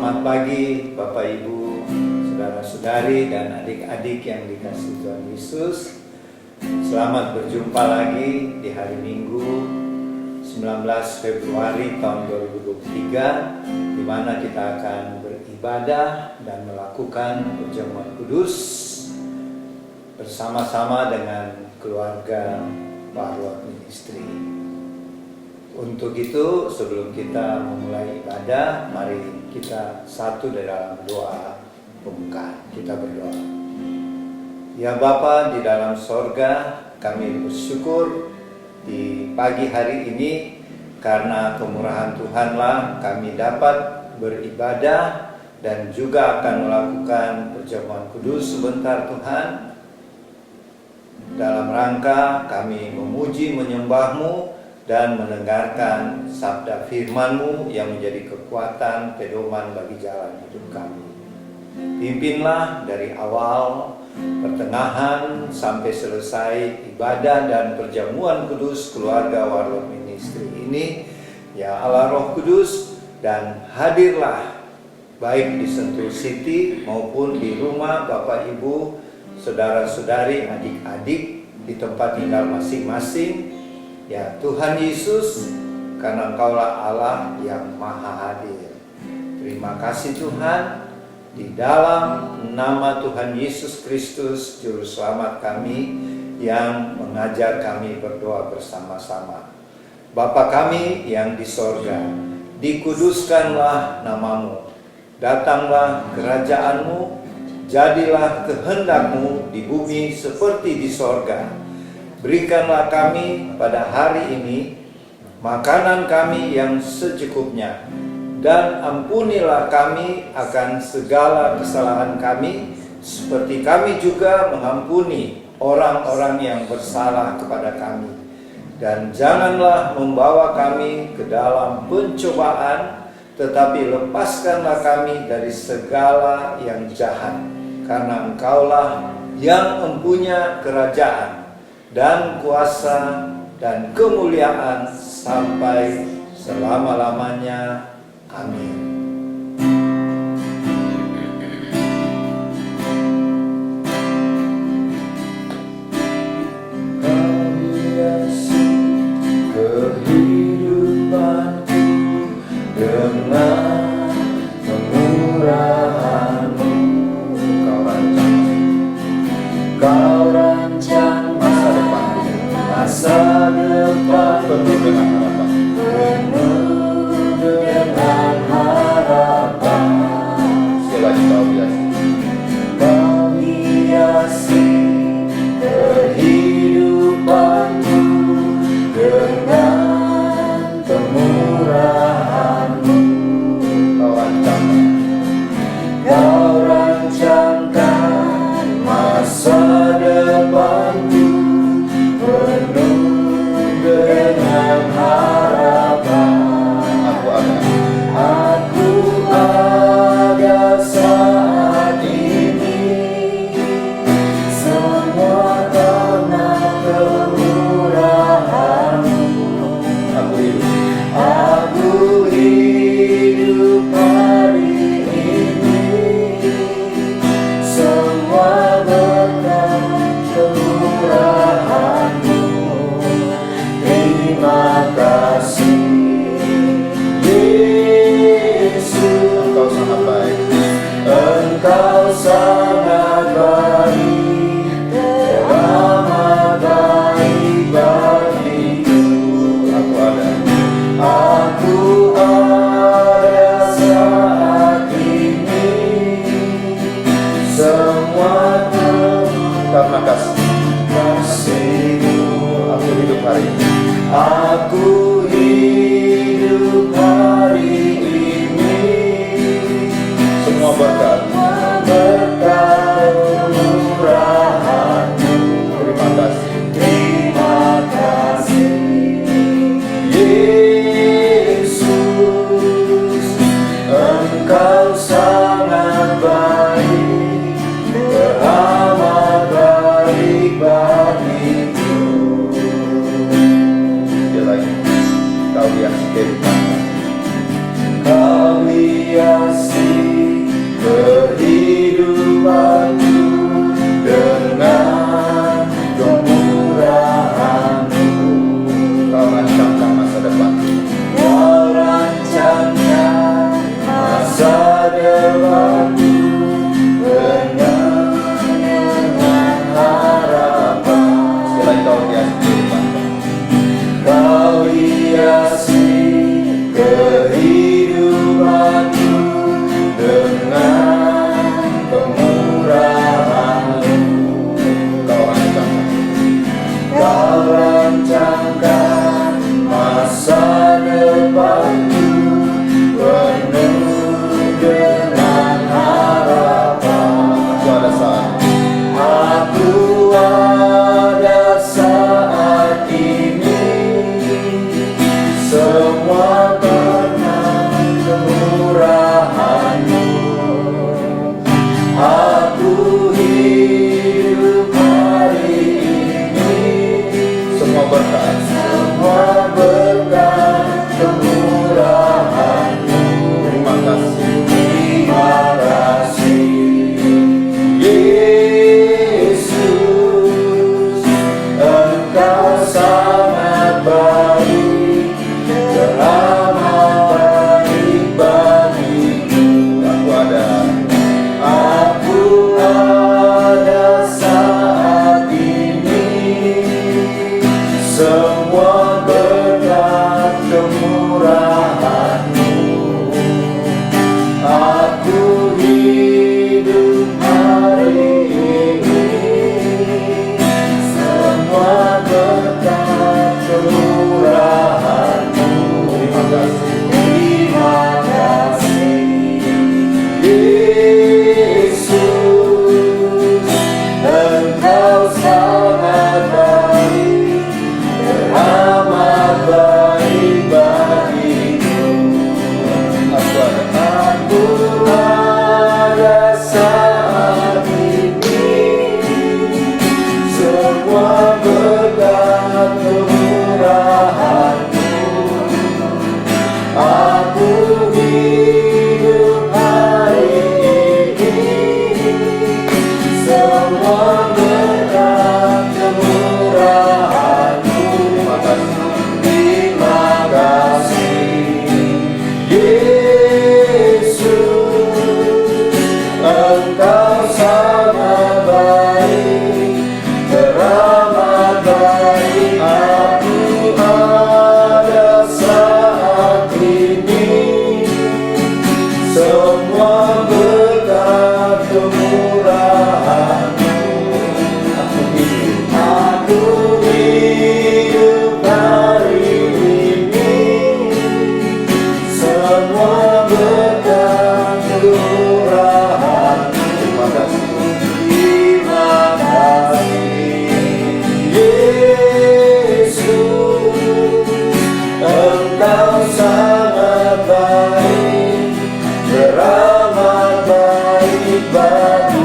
Selamat pagi Bapak Ibu, saudara-saudari dan adik-adik yang dikasihi Tuhan Yesus. Selamat berjumpa lagi di hari Minggu 19 Februari tahun 2023, di mana kita akan beribadah dan melakukan perjamuan kudus bersama-sama dengan keluarga Warlord Ministry. Untuk itu, sebelum kita memulai ibadah, mari kita satu dalam doa pembukaan. Kita berdoa. Ya Bapa di dalam sorga, kami bersyukur di pagi hari ini karena kemurahan Tuhanlah kami dapat beribadah dan juga akan melakukan perjamuan kudus sebentar Tuhan. Dalam rangka kami memuji menyembah-Mu dan mendengarkan sabda firman-Mu yang menjadi kekuatan pedoman bagi jalan hidup kami. Pimpinlah dari awal, pertengahan sampai selesai ibadah dan perjamuan kudus keluarga Warlord Ministry ini, ya Allah Roh Kudus, dan hadirlah baik di Sentul City maupun di rumah Bapak Ibu, saudara-saudari, adik-adik di tempat tinggal masing-masing. Ya Tuhan Yesus, karena Engkaulah Allah yang maha hadir. Terima kasih Tuhan, di dalam nama Tuhan Yesus Kristus, Juru Selamat kami, yang mengajar kami berdoa bersama-sama. Bapa kami yang di sorga, dikuduskanlah nama-Mu, datanglah kerajaan-Mu, jadilah kehendak-Mu di bumi seperti di sorga. Berikanlah kami pada hari ini makanan kami yang secukupnya, dan ampunilah kami akan segala kesalahan kami, seperti kami juga mengampuni orang-orang yang bersalah kepada kami. Dan janganlah membawa kami ke dalam pencobaan, tetapi lepaskanlah kami dari segala yang jahat, karena Engkaulah yang mempunyai kerajaan dan kuasa dan kemuliaan sampai selama-lamanya. Amin. Kau hiasi kehidupanku dengan kemurahan-Mu. Kau rancang masa depan penuh dengan harapan, penuh dengan harapan. Sekali lagi kau hiasi kehidupanku dengan kemurahan-Mu. Kau rancangkan masa depanku dengan harapan. Aku ada saat ini, semua karena kemurahan-Mu. Aku hidup hari ini, semua berkat kemurahan-Mu. Terima kasih Yesus, Engkau sangat baik. Engkau sangat baik, teramat baik bagiku. Aku ada saat ini, semua karena kasih-Mu. Aku hidup hari ini. Aku hidup hari ini, semua berkat kemurahan-Mu. Terima kasih. Terima kasih Yesus, Engkau sangat baik, teramat baik bagiku. Kau hiasi kehidupan, Kau hiasi semua berkat kemurahan-Mu. Aku hidup hari ini, semua berkat kemurahan-Mu. Terima kasih. Terima kasih, Yesus, Engkau sangat baik, teramat baik bagiku.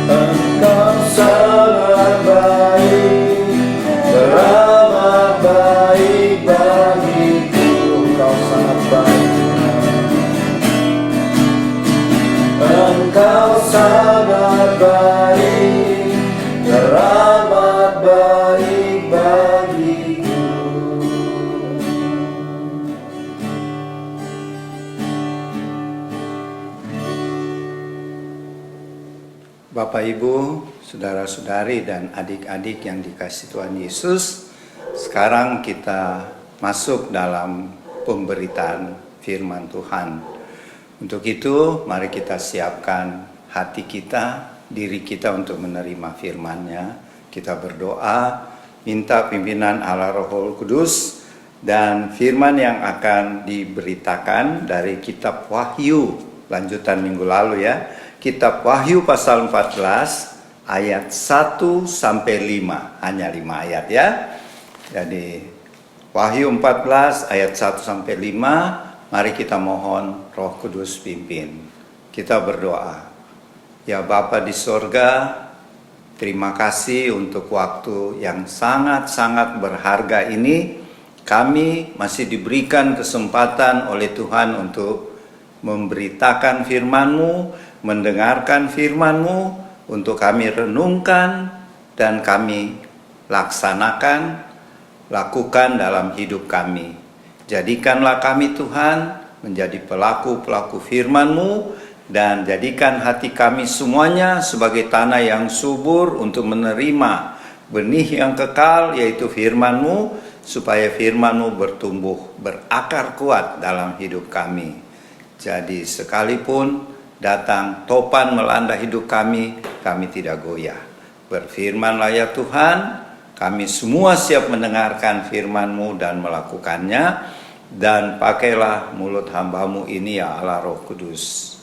Engkau sangat baik, teramat baik bagiku. Engkau sangat baik. Engkau sangat baik, teramat baik bagiku. Bapak Ibu, saudara-saudari dan adik-adik yang dikasihi Tuhan Yesus, sekarang kita masuk dalam pemberitaan firman Tuhan. Untuk itu, mari kita siapkan hati kita, diri kita untuk menerima firman-Nya. Kita berdoa, minta pimpinan Allah Roh Kudus, dan firman yang akan diberitakan dari kitab Wahyu, lanjutan minggu lalu ya. Kitab Wahyu pasal 14 ayat 1 sampai 5, hanya 5 ayat ya. Jadi Wahyu 14 ayat 1 sampai 5. Mari kita mohon Roh Kudus pimpin. Kita berdoa. Ya Bapa di sorga, terima kasih untuk waktu yang sangat-sangat berharga ini. Kami masih diberikan kesempatan oleh Tuhan untuk memberitakan firman-Mu, mendengarkan firman-Mu, untuk kami renungkan dan kami laksanakan, lakukan dalam hidup kami. Jadikanlah kami Tuhan menjadi pelaku-pelaku firman-Mu, dan jadikan hati kami semuanya sebagai tanah yang subur untuk menerima benih yang kekal, yaitu firman-Mu, supaya firman-Mu bertumbuh, berakar kuat dalam hidup kami. Jadi sekalipun datang topan melanda hidup kami, kami tidak goyah. Berfirmanlah ya Tuhan, kami semua siap mendengarkan firman-Mu dan melakukannya. Dan pakailah mulut hamba-Mu ini ya Allah Roh Kudus.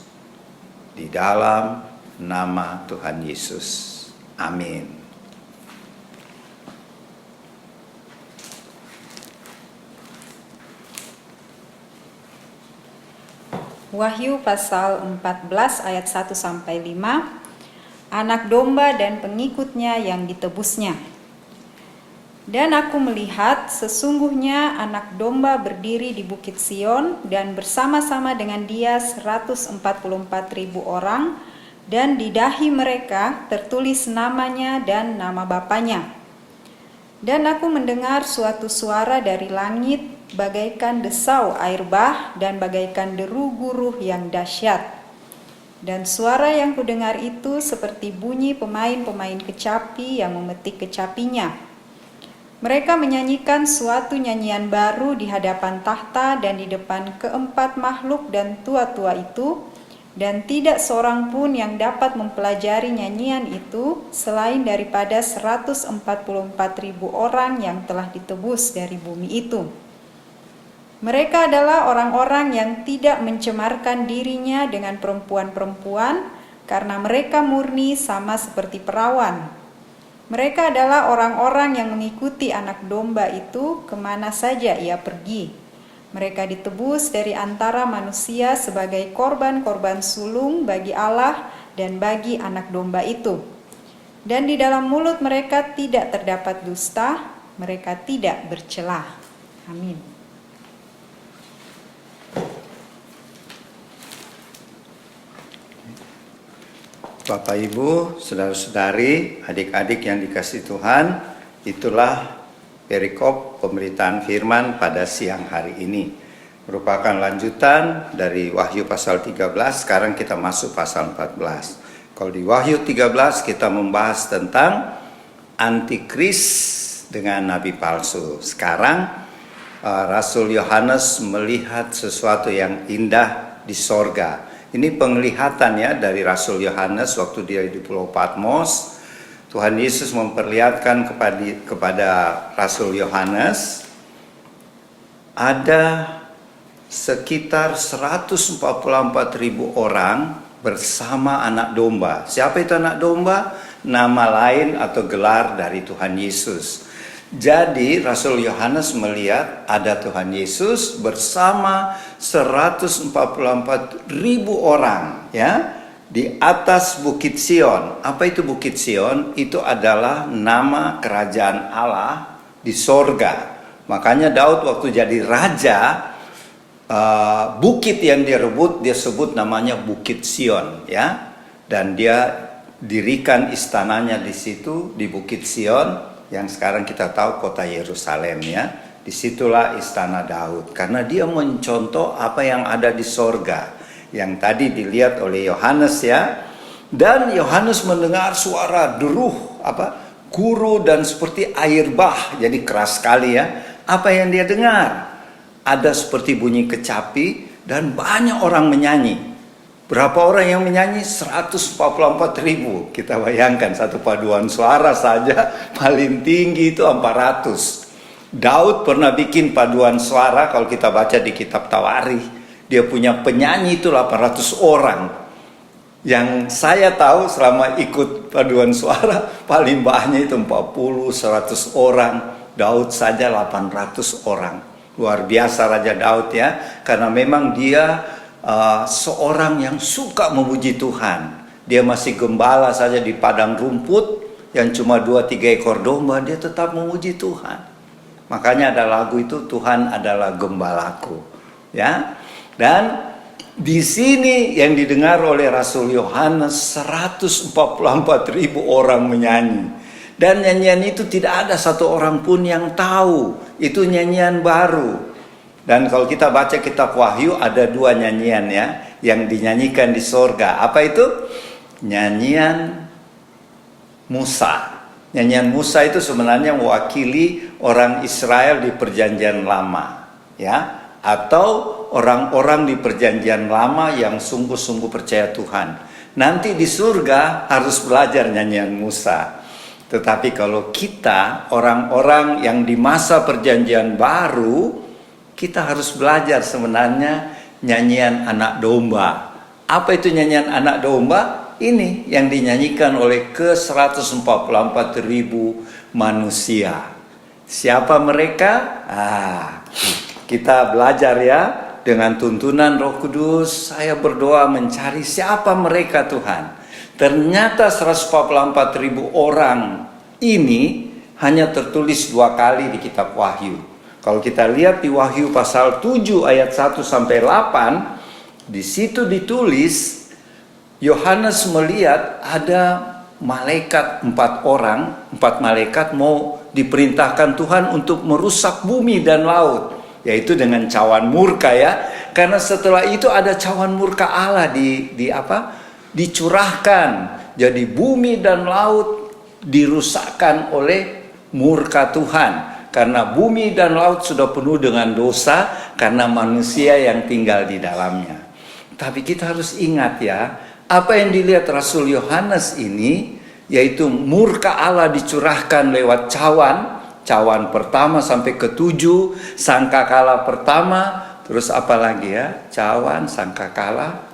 Di dalam nama Tuhan Yesus. Amin. Wahyu pasal 14 ayat 1 sampai 5. Anak domba dan pengikutnya yang ditebusnya. Dan aku melihat sesungguhnya anak domba berdiri di Bukit Sion, dan bersama-sama dengan dia 144.000 orang, dan di dahi mereka tertulis namanya dan nama bapanya. Dan aku mendengar suatu suara dari langit bagaikan desau air bah dan bagaikan deru guruh yang dahsyat. Dan suara yang kudengar itu seperti bunyi pemain-pemain kecapi yang memetik kecapinya. Mereka menyanyikan suatu nyanyian baru di hadapan tahta dan di depan keempat makhluk dan tua-tua itu, dan tidak seorang pun yang dapat mempelajari nyanyian itu selain daripada 144.000 orang yang telah ditebus dari bumi itu. Mereka adalah orang-orang yang tidak mencemarkan dirinya dengan perempuan-perempuan, karena mereka murni sama seperti perawan. Mereka adalah orang-orang yang mengikuti anak domba itu kemana saja ia pergi. Mereka ditebus dari antara manusia sebagai korban-korban sulung bagi Allah dan bagi anak domba itu. Dan di dalam mulut mereka tidak terdapat dusta, mereka tidak bercela. Amin. Bapak Ibu, saudara-saudari, adik-adik yang dikasihi Tuhan, itulah perikop pemberitaan firman pada siang hari ini. Merupakan lanjutan dari Wahyu pasal 13, sekarang kita masuk pasal 14. Kalau di Wahyu 13 kita membahas tentang antikris dengan nabi palsu. Sekarang Rasul Yohanes melihat sesuatu yang indah di sorga. Ini penglihatannya dari Rasul Yohanes waktu dia di Pulau Patmos. Tuhan Yesus memperlihatkan kepada Rasul Yohanes ada sekitar 144.000 orang bersama anak domba. Siapa itu anak domba? Nama lain atau gelar dari Tuhan Yesus. Jadi Rasul Yohanes melihat ada Tuhan Yesus bersama 144.000 orang, ya, di atas Bukit Sion. Apa itu Bukit Sion? Itu adalah nama kerajaan Allah di sorga. Makanya Daud waktu jadi raja, bukit yang dia rebut, dia sebut namanya Bukit Sion, ya. Dan dia dirikan istananya di situ, di Bukit Sion, yang sekarang kita tahu kota Yerusalem, ya. Disitulah istana Daud, karena dia mencontoh apa yang ada di sorga, yang tadi dilihat oleh Yohanes, ya. Dan Yohanes mendengar suara deruh, guru dan seperti air bah, jadi keras sekali, ya. Apa yang dia dengar? Ada seperti bunyi kecapi dan banyak orang menyanyi. Berapa orang yang menyanyi? 144.000. Kita bayangkan satu paduan suara saja paling tinggi itu 400. Daud pernah bikin paduan suara, kalau kita baca di kitab Tawarikh, dia punya penyanyi itu 800 orang. Yang saya tahu selama ikut paduan suara paling banyak itu 40, 100 orang. Daud saja 800 orang. Luar biasa Raja Daud, ya, karena memang dia seorang yang suka memuji Tuhan. Dia masih gembala saja di padang rumput yang cuma 2-3 ekor domba, dia tetap memuji Tuhan. Makanya ada lagu itu, Tuhan adalah gembalaku, ya. Dan di sini yang didengar oleh Rasul Yohanes 144.000 orang menyanyi. Dan nyanyian itu tidak ada satu orang pun yang tahu itu nyanyian baru. Dan kalau kita baca kitab Wahyu ada 2 nyanyian, ya, yang dinyanyikan di sorga. Apa itu? Nyanyian Musa. Nyanyian Musa itu sebenarnya mewakili orang Israel di perjanjian lama, ya, atau orang-orang di perjanjian lama yang sungguh-sungguh percaya Tuhan. Nanti di surga harus belajar nyanyian Musa. Tetapi kalau kita orang-orang yang di masa perjanjian baru, kita harus belajar sebenarnya nyanyian anak domba. Apa itu nyanyian anak domba? Ini yang dinyanyikan oleh ke-144.000 manusia. Siapa mereka? Kita belajar, ya, dengan tuntunan Roh Kudus. Saya berdoa mencari siapa mereka, Tuhan. Ternyata 144.000 orang ini hanya tertulis 2 kali di kitab Wahyu. Kalau kita lihat di Wahyu pasal 7 ayat 1 sampai 8, di situ ditulis Yohanes melihat ada malaikat 4 orang, 4 malaikat mau diperintahkan Tuhan untuk merusak bumi dan laut, yaitu dengan cawan murka, ya. Karena setelah itu ada cawan murka Allah dicurahkan. Jadi bumi dan laut dirusakkan oleh murka Tuhan. Karena bumi dan laut sudah penuh dengan dosa karena manusia yang tinggal di dalamnya. Tapi kita harus ingat, ya, apa yang dilihat Rasul Yohanes ini, yaitu murka Allah dicurahkan lewat cawan pertama sampai ke-7, sangkakala pertama, terus apa lagi, ya, cawan, sangkakala.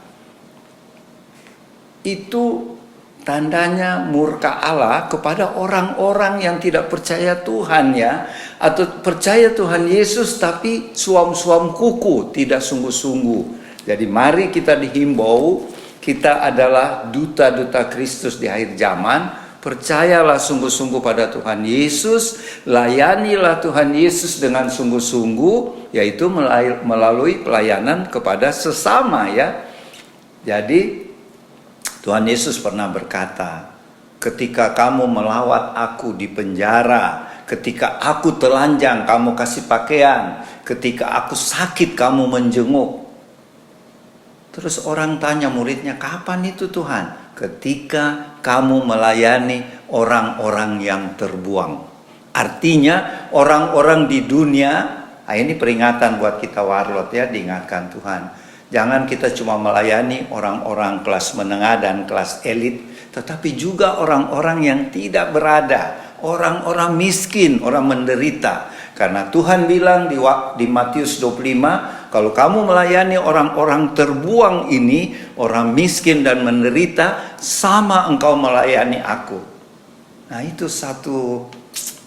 Itu tandanya murka Allah kepada orang-orang yang tidak percaya Tuhan, ya, atau percaya Tuhan Yesus tapi suam-suam kuku, tidak sungguh-sungguh. Jadi mari kita dihimbau, kita adalah duta-duta Kristus di akhir zaman. Percayalah sungguh-sungguh pada Tuhan Yesus, layanilah Tuhan Yesus dengan sungguh-sungguh, yaitu melalui pelayanan kepada sesama, ya. Jadi Tuhan Yesus pernah berkata, ketika kamu melawat aku di penjara, ketika aku telanjang kamu kasih pakaian, ketika aku sakit kamu menjenguk. Terus orang tanya muridnya, kapan itu Tuhan? Ketika kamu melayani orang-orang yang terbuang. Artinya orang-orang di dunia Nah, ini peringatan buat kita warlot ya, diingatkan Tuhan. Jangan kita cuma melayani orang-orang kelas menengah dan kelas elit, tetapi juga orang-orang yang tidak berada, orang-orang miskin, orang menderita. Karena Tuhan bilang di Matius 25, kalau kamu melayani orang-orang terbuang ini, orang miskin dan menderita, sama engkau melayani aku. Nah, itu satu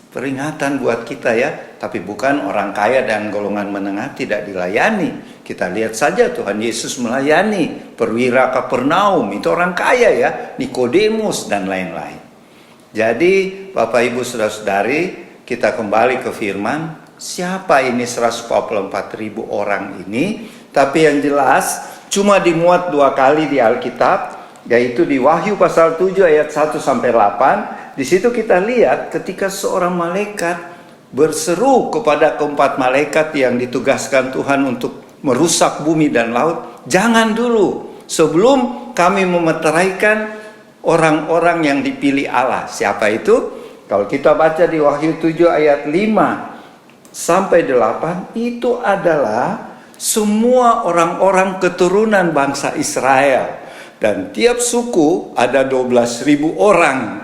peringatan buat kita ya. Tapi bukan orang kaya dan golongan menengah tidak dilayani. Kita lihat saja Tuhan Yesus melayani perwira Kapernaum, itu orang kaya ya, Nikodemus dan lain-lain. Jadi Bapak Ibu Saudara-saudari, kita kembali ke firman. Siapa ini 144.000 orang ini? Tapi yang jelas cuma dimuat 2 kali di Alkitab, yaitu di Wahyu pasal 7 ayat 1 sampai 8. Di situ kita lihat ketika seorang malaikat berseru kepada keempat malaikat yang ditugaskan Tuhan untuk merusak bumi dan laut, jangan dulu, sebelum kami memeteraikan orang-orang yang dipilih Allah. Siapa itu? Kalau kita baca di Wahyu 7 ayat 5 sampai 8, itu adalah semua orang-orang keturunan bangsa Israel. Dan tiap suku ada 12.000 orang.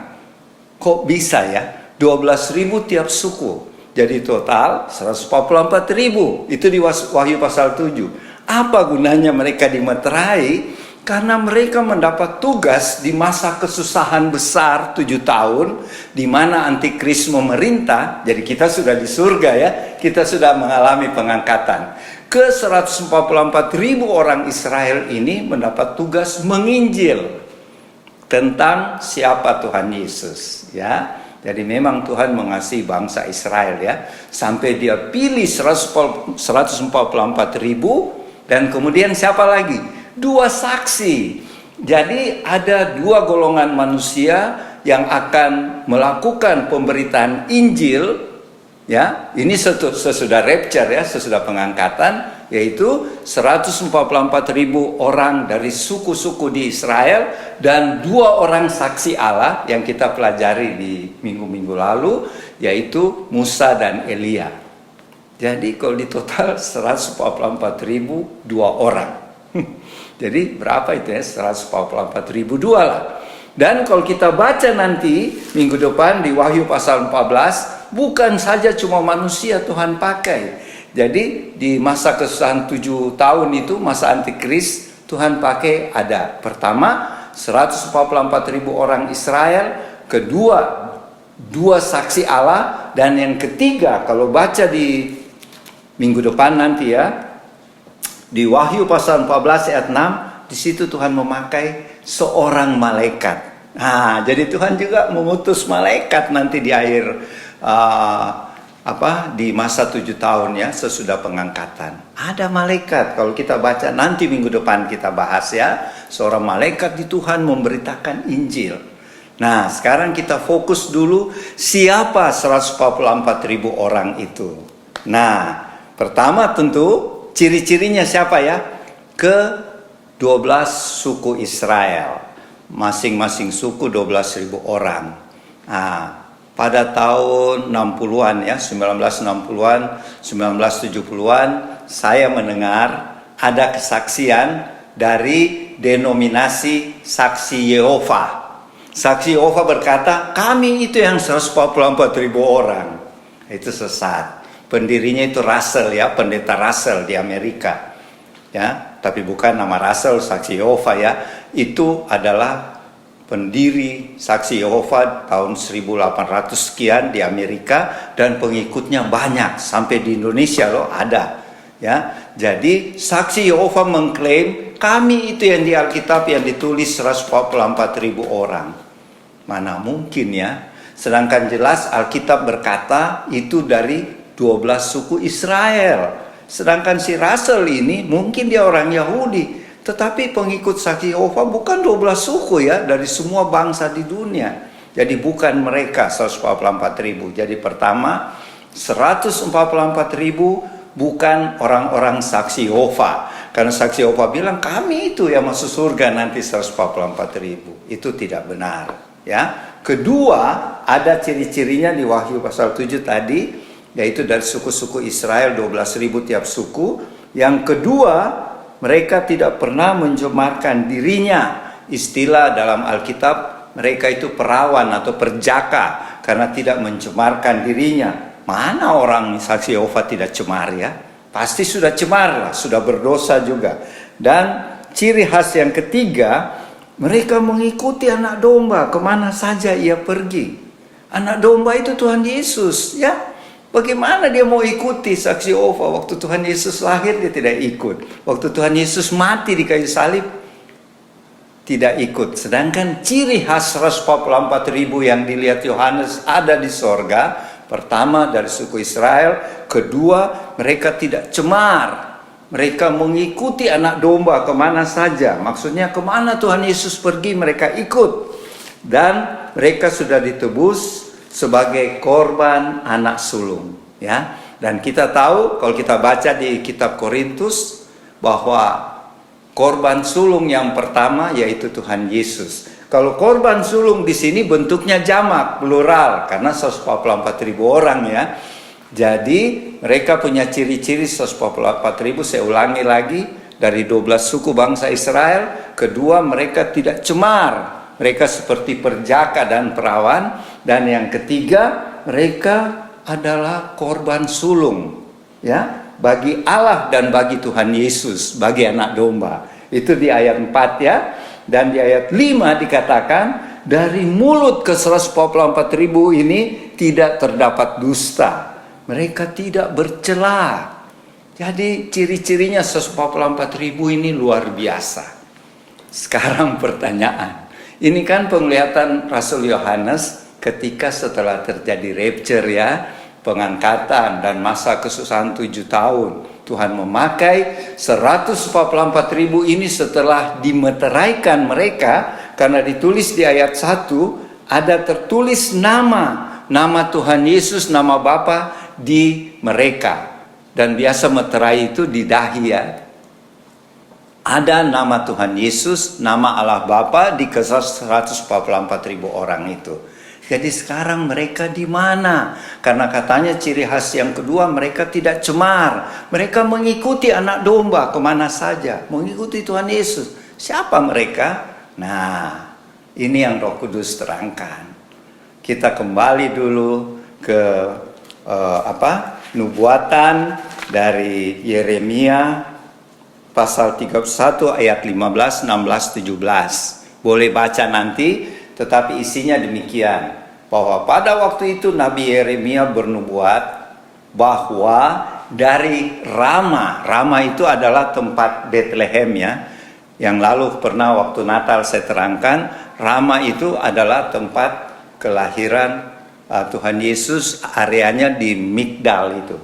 Kok bisa ya? 12.000 tiap suku. Jadi total 144.000. Itu di Wahyu pasal 7. Apa gunanya mereka dimeterai? Karena mereka mendapat tugas di masa kesusahan besar 7 tahun, di mana antikris memerintah. Jadi kita sudah di surga ya, kita sudah mengalami pengangkatan. Ke 144.000 orang Israel ini mendapat tugas menginjil tentang siapa Tuhan Yesus ya. Jadi memang Tuhan mengasihi bangsa Israel ya, sampai dia pilih 144.000, dan kemudian siapa lagi? 2 saksi. Jadi ada 2 golongan manusia yang akan melakukan pemberitaan Injil ya. Ini sesudah rapture ya, sesudah pengangkatan, yaitu 144.000 orang dari suku-suku di Israel dan 2 orang saksi Allah yang kita pelajari di minggu-minggu lalu, yaitu Musa dan Elia. Jadi kalau di total 144.000 2 orang. Jadi berapa itu ya? 144.002 lah. Dan kalau kita baca nanti minggu depan di Wahyu pasal 14, bukan saja cuma manusia Tuhan pakai. Jadi di masa kesusahan 7 tahun itu, masa antikris, Tuhan pakai ada pertama 144.000 orang Israel, kedua 2 saksi Allah, dan yang ketiga kalau baca di minggu depan nanti ya, di Wahyu pasal 14 ayat 6, di situ Tuhan memakai seorang malaikat. Nah, jadi Tuhan juga mengutus malaikat nanti di akhir di masa 7 tahun ya, sesudah pengangkatan. Ada malaikat, kalau kita baca nanti minggu depan kita bahas ya, seorang malaikat di Tuhan memberitakan Injil. Nah, sekarang kita fokus dulu siapa 144.000 orang itu. Nah, pertama tentu ciri-cirinya siapa ya? Ke 12 suku Israel. Masing-masing suku 12.000 orang. Nah, pada tahun 60-an ya, 1960-an, 1970-an, saya mendengar ada kesaksian dari denominasi Saksi Yehova. Saksi Yehova berkata, kami itu yang 144.000 orang. Itu sesat. Pendirinya itu Russell ya, pendeta Russell di Amerika. Ya, tapi bukan nama Russell Saksi Yehova ya. Itu adalah pendiri Saksi Yehova tahun 1800 sekian di Amerika, dan pengikutnya banyak sampai di Indonesia loh ada. Ya, jadi Saksi Yehova mengklaim kami itu yang di Alkitab yang ditulis 144.000 orang. Mana mungkin ya? Sedangkan jelas Alkitab berkata itu dari 12 suku Israel. Sedangkan si Russell ini mungkin dia orang Yahudi, tetapi pengikut Saksi Yehova bukan 12 suku ya, dari semua bangsa di dunia. Jadi bukan mereka 144.000. Jadi pertama 144.000 bukan orang-orang Saksi Yehova. Karena Saksi Yehova bilang kami itu yang masuk surga nanti 144.000. Itu tidak benar ya. Kedua, ada ciri-cirinya di Wahyu pasal 7 tadi, yaitu dari suku-suku Israel 12.000 tiap suku. Yang kedua, mereka tidak pernah mencemarkan dirinya. Istilah dalam Alkitab, mereka itu perawan atau perjaka karena tidak mencemarkan dirinya. Mana orang saksi Yehova tidak cemar ya? Pasti sudah cemar lah, sudah berdosa juga. Dan ciri khas yang ketiga, mereka mengikuti anak domba kemana saja ia pergi. Anak domba itu Tuhan Yesus ya. Bagaimana dia mau ikuti saksi Yehova? Waktu Tuhan Yesus lahir dia tidak ikut. Waktu Tuhan Yesus mati di kayu salib tidak ikut. Sedangkan ciri khas 144.000 yang dilihat Yohanes ada di sorga. Pertama dari suku Israel. Kedua, mereka tidak cemar. Mereka mengikuti anak domba kemana saja. Maksudnya kemana Tuhan Yesus pergi mereka ikut. Dan mereka sudah ditebus sebagai korban anak sulung. Ya. Dan kita tahu kalau kita baca di kitab Korintus bahwa korban sulung yang pertama yaitu Tuhan Yesus. Kalau korban sulung di sini bentuknya jamak, plural, karena 144.000 orang ya. Jadi mereka punya ciri-ciri 144.000, saya ulangi lagi, dari 12 suku bangsa Israel. Kedua, mereka tidak cemar, mereka seperti perjaka dan perawan. Dan yang ketiga, mereka adalah korban sulung ya, bagi Allah dan bagi Tuhan Yesus, bagi anak domba. Itu di ayat 4 ya. Dan di ayat 5 dikatakan, dari mulut ke 144.000 ini tidak terdapat dusta. Mereka tidak bercela. Jadi ciri-cirinya 144.000 ini luar biasa. Sekarang pertanyaan. Ini kan penglihatan Rasul Yohanes ketika setelah terjadi rapture ya. Pengangkatan dan masa kesusahan 7 tahun. Tuhan memakai 144.000 ini setelah dimeteraikan mereka. Karena ditulis di ayat 1 ada tertulis nama Tuhan Yesus, nama Bapa di mereka. Dan biasa meterai itu di dahi ya. Ada nama Tuhan Yesus, nama Allah Bapa di kesal 144.000 orang itu. Jadi sekarang mereka di mana? Karena katanya ciri khas yang kedua, mereka tidak cemar. Mereka mengikuti anak domba kemana saja. Mengikuti Tuhan Yesus. Siapa mereka? Nah, ini yang Roh Kudus terangkan. Kita kembali dulu ke nubuatan dari Yeremia pasal 31 ayat 15, 16, 17. Boleh baca nanti. Tetapi isinya demikian, bahwa pada waktu itu Nabi Yeremia bernubuat bahwa dari Rama itu adalah tempat Bethlehem ya. Yang lalu pernah waktu Natal saya terangkan, Rama itu adalah tempat kelahiran Tuhan Yesus, areanya di Migdal itu,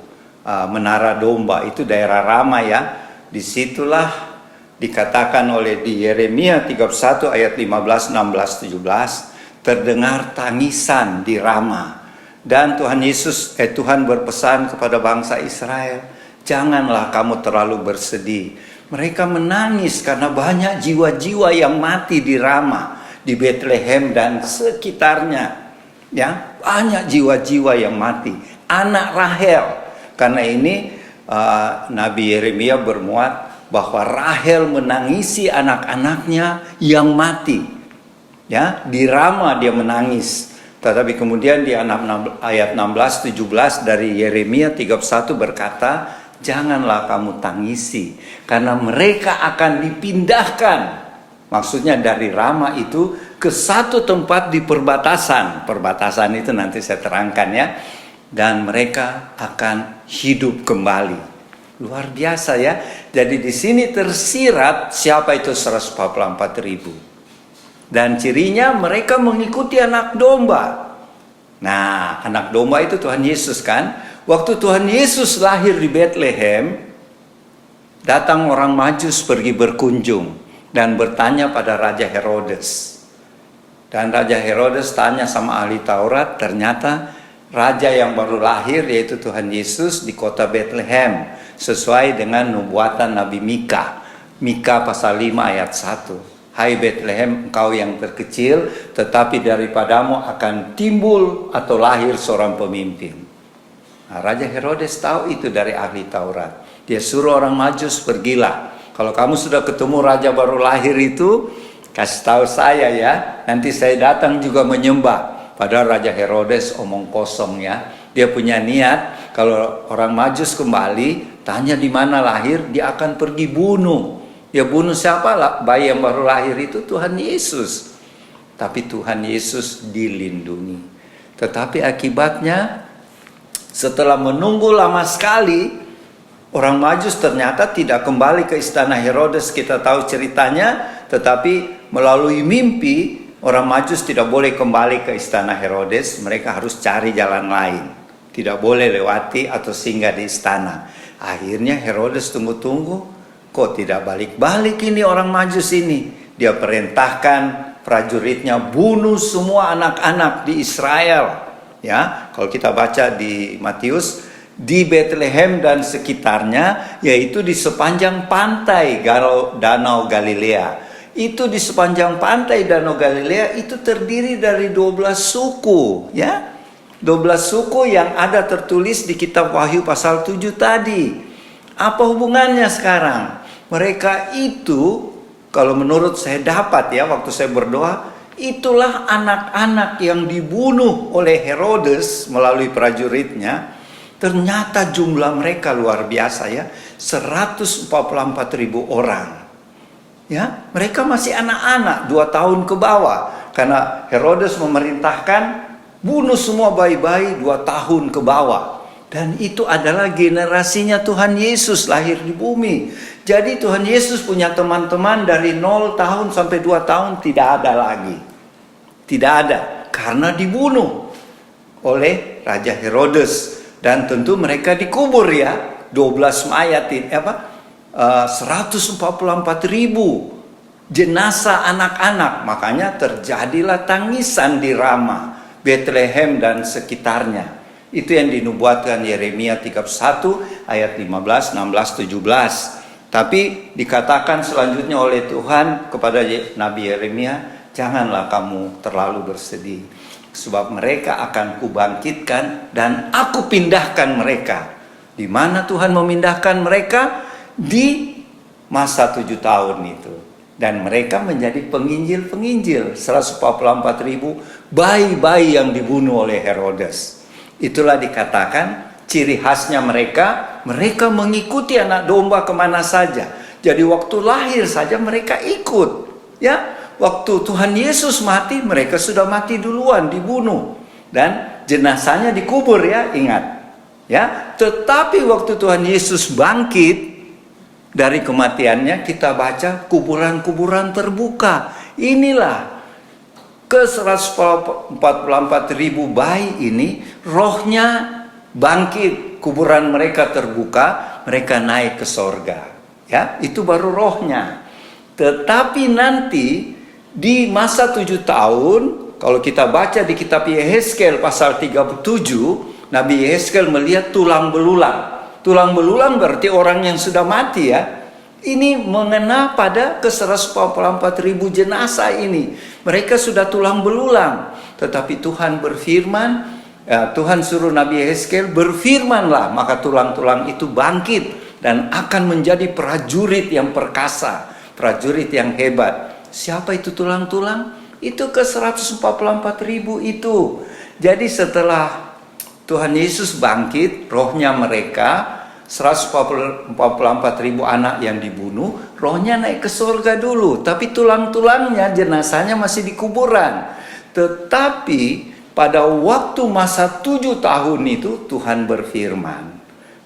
Menara Domba itu daerah Rama ya. Disitulah dikatakan oleh di Yeremia 31 ayat 15, 16, 17, terdengar tangisan di Rama. Dan Tuhan berpesan kepada bangsa Israel, janganlah kamu terlalu bersedih. Mereka menangis karena banyak jiwa-jiwa yang mati di Rama, di Bethlehem dan sekitarnya. Ya, banyak jiwa-jiwa yang mati. Anak Rahel. Karena ini Nabi Yeremia bermuat bahwa Rahel menangisi anak-anaknya yang mati. Ya, di Rama dia menangis. Tetapi kemudian di ayat 16 17 dari Yeremia 31 berkata, janganlah kamu tangisi karena mereka akan dipindahkan. Maksudnya dari Rama itu ke satu tempat di perbatasan. Perbatasan itu nanti saya terangkan ya. Dan mereka akan hidup kembali. Luar biasa ya. Jadi di sini tersirat siapa itu 144.000. Dan cirinya mereka mengikuti anak domba. Nah, anak domba itu Tuhan Yesus kan. Waktu Tuhan Yesus lahir di Bethlehem, datang orang Majus pergi berkunjung dan bertanya pada Raja Herodes. Dan Raja Herodes tanya sama ahli Taurat, ternyata raja yang baru lahir yaitu Tuhan Yesus di kota Bethlehem, sesuai dengan nubuatan Nabi Mika. Mika pasal 5 ayat 1. Hai Bethlehem, engkau yang terkecil, tetapi daripadamu akan timbul atau lahir seorang pemimpin. Nah, Raja Herodes tahu itu dari ahli Taurat. Dia suruh orang Majus, pergilah. Kalau kamu sudah ketemu raja baru lahir itu, kasih tahu saya ya. Nanti saya datang juga menyembah. Padahal Raja Herodes omong kosong ya. Dia punya niat, kalau orang Majus kembali, tanya di mana lahir, dia akan pergi bunuh. Ya bunuh siapa lah? Bayi yang baru lahir itu Tuhan Yesus. Tapi Tuhan Yesus dilindungi. Tetapi akibatnya, setelah menunggu lama sekali, orang Majus ternyata tidak kembali ke istana Herodes. Kita tahu ceritanya, tetapi melalui mimpi, orang Majus tidak boleh kembali ke istana Herodes. Mereka harus cari jalan lain. Tidak boleh lewati atau singgah di istana. Akhirnya Herodes tunggu-tunggu, kok tidak balik-balik ini orang Majus ini. Dia perintahkan prajuritnya bunuh semua anak-anak di Israel. Ya, kalau kita baca di Matius, di Bethlehem dan sekitarnya, yaitu di sepanjang pantai Danau Galilea. Itu di sepanjang pantai Danau Galilea itu terdiri dari 12 suku, ya. 12 suku yang ada tertulis di kitab Wahyu pasal 7 tadi. Apa hubungannya sekarang? Mereka itu, kalau menurut saya dapat ya, waktu saya berdoa, itulah anak-anak yang dibunuh oleh Herodes melalui prajuritnya. Ternyata jumlah mereka luar biasa ya, 144.000 orang. Ya, mereka masih anak-anak, 2 tahun ke bawah. Karena Herodes memerintahkan bunuh semua bayi-bayi 2 tahun ke bawah. Dan itu adalah generasinya Tuhan Yesus lahir di bumi. Jadi Tuhan Yesus punya teman-teman dari 0 tahun sampai 2 tahun tidak ada lagi. Tidak ada, karena dibunuh oleh Raja Herodes. Dan tentu mereka dikubur ya, 12 mayat ini, 144.000 jenazah anak-anak. Makanya terjadilah tangisan di Rama, Bethlehem dan sekitarnya. Itu yang dinubuatkan Yeremia 31 ayat 15, 16, 17. Tapi dikatakan selanjutnya oleh Tuhan kepada Nabi Yeremia, janganlah kamu terlalu bersedih, sebab mereka akan kubangkitkan dan aku pindahkan mereka. Di mana Tuhan memindahkan mereka? Di masa 7 tahun itu. Dan mereka menjadi penginjil-penginjil. 144.000 bayi-bayi yang dibunuh oleh Herodes. Itulah dikatakan ciri khasnya mereka mengikuti anak domba kemana saja. Jadi waktu lahir saja mereka ikut. Ya, waktu Tuhan Yesus mati, mereka sudah mati duluan, dibunuh. Dan jenazahnya dikubur ya, ingat. Ya, tetapi waktu Tuhan Yesus bangkit dari kematiannya, kita baca kuburan-kuburan terbuka. Inilah ke 144.000 bayi ini, rohnya bangkit, kuburan mereka terbuka, mereka naik ke sorga. Ya, itu baru rohnya. Tetapi nanti di masa 7 tahun, kalau kita baca di kitab Yehezkel pasal 37, Nabi Yehezkel melihat tulang belulang. Tulang belulang berarti orang yang sudah mati ya. Ini mengena pada ke 144.000 jenazah ini. Mereka sudah tulang belulang. Tetapi Tuhan berfirman, Tuhan suruh Nabi Yehezkel berfirmanlah, maka tulang-tulang itu bangkit dan akan menjadi prajurit yang perkasa, prajurit yang hebat. Siapa itu tulang-tulang? Itu ke 144.000 itu. Jadi setelah Tuhan Yesus bangkit, rohnya mereka 144.000 anak yang dibunuh, rohnya naik ke surga dulu, tapi tulang-tulangnya, jenazahnya masih di kuburan. Tetapi pada waktu masa 7 tahun itu Tuhan berfirman,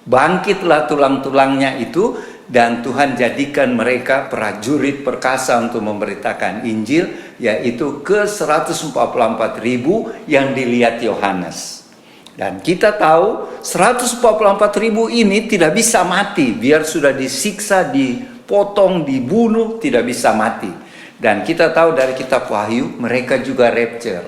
bangkitlah tulang-tulangnya itu, dan Tuhan jadikan mereka prajurit perkasa untuk memberitakan Injil, yaitu ke 144.000 yang dilihat Yohanes. Dan kita tahu 144.000 ini tidak bisa mati, biar sudah disiksa, dipotong, dibunuh, tidak bisa mati. Dan kita tahu dari kitab Wahyu, mereka juga rapture.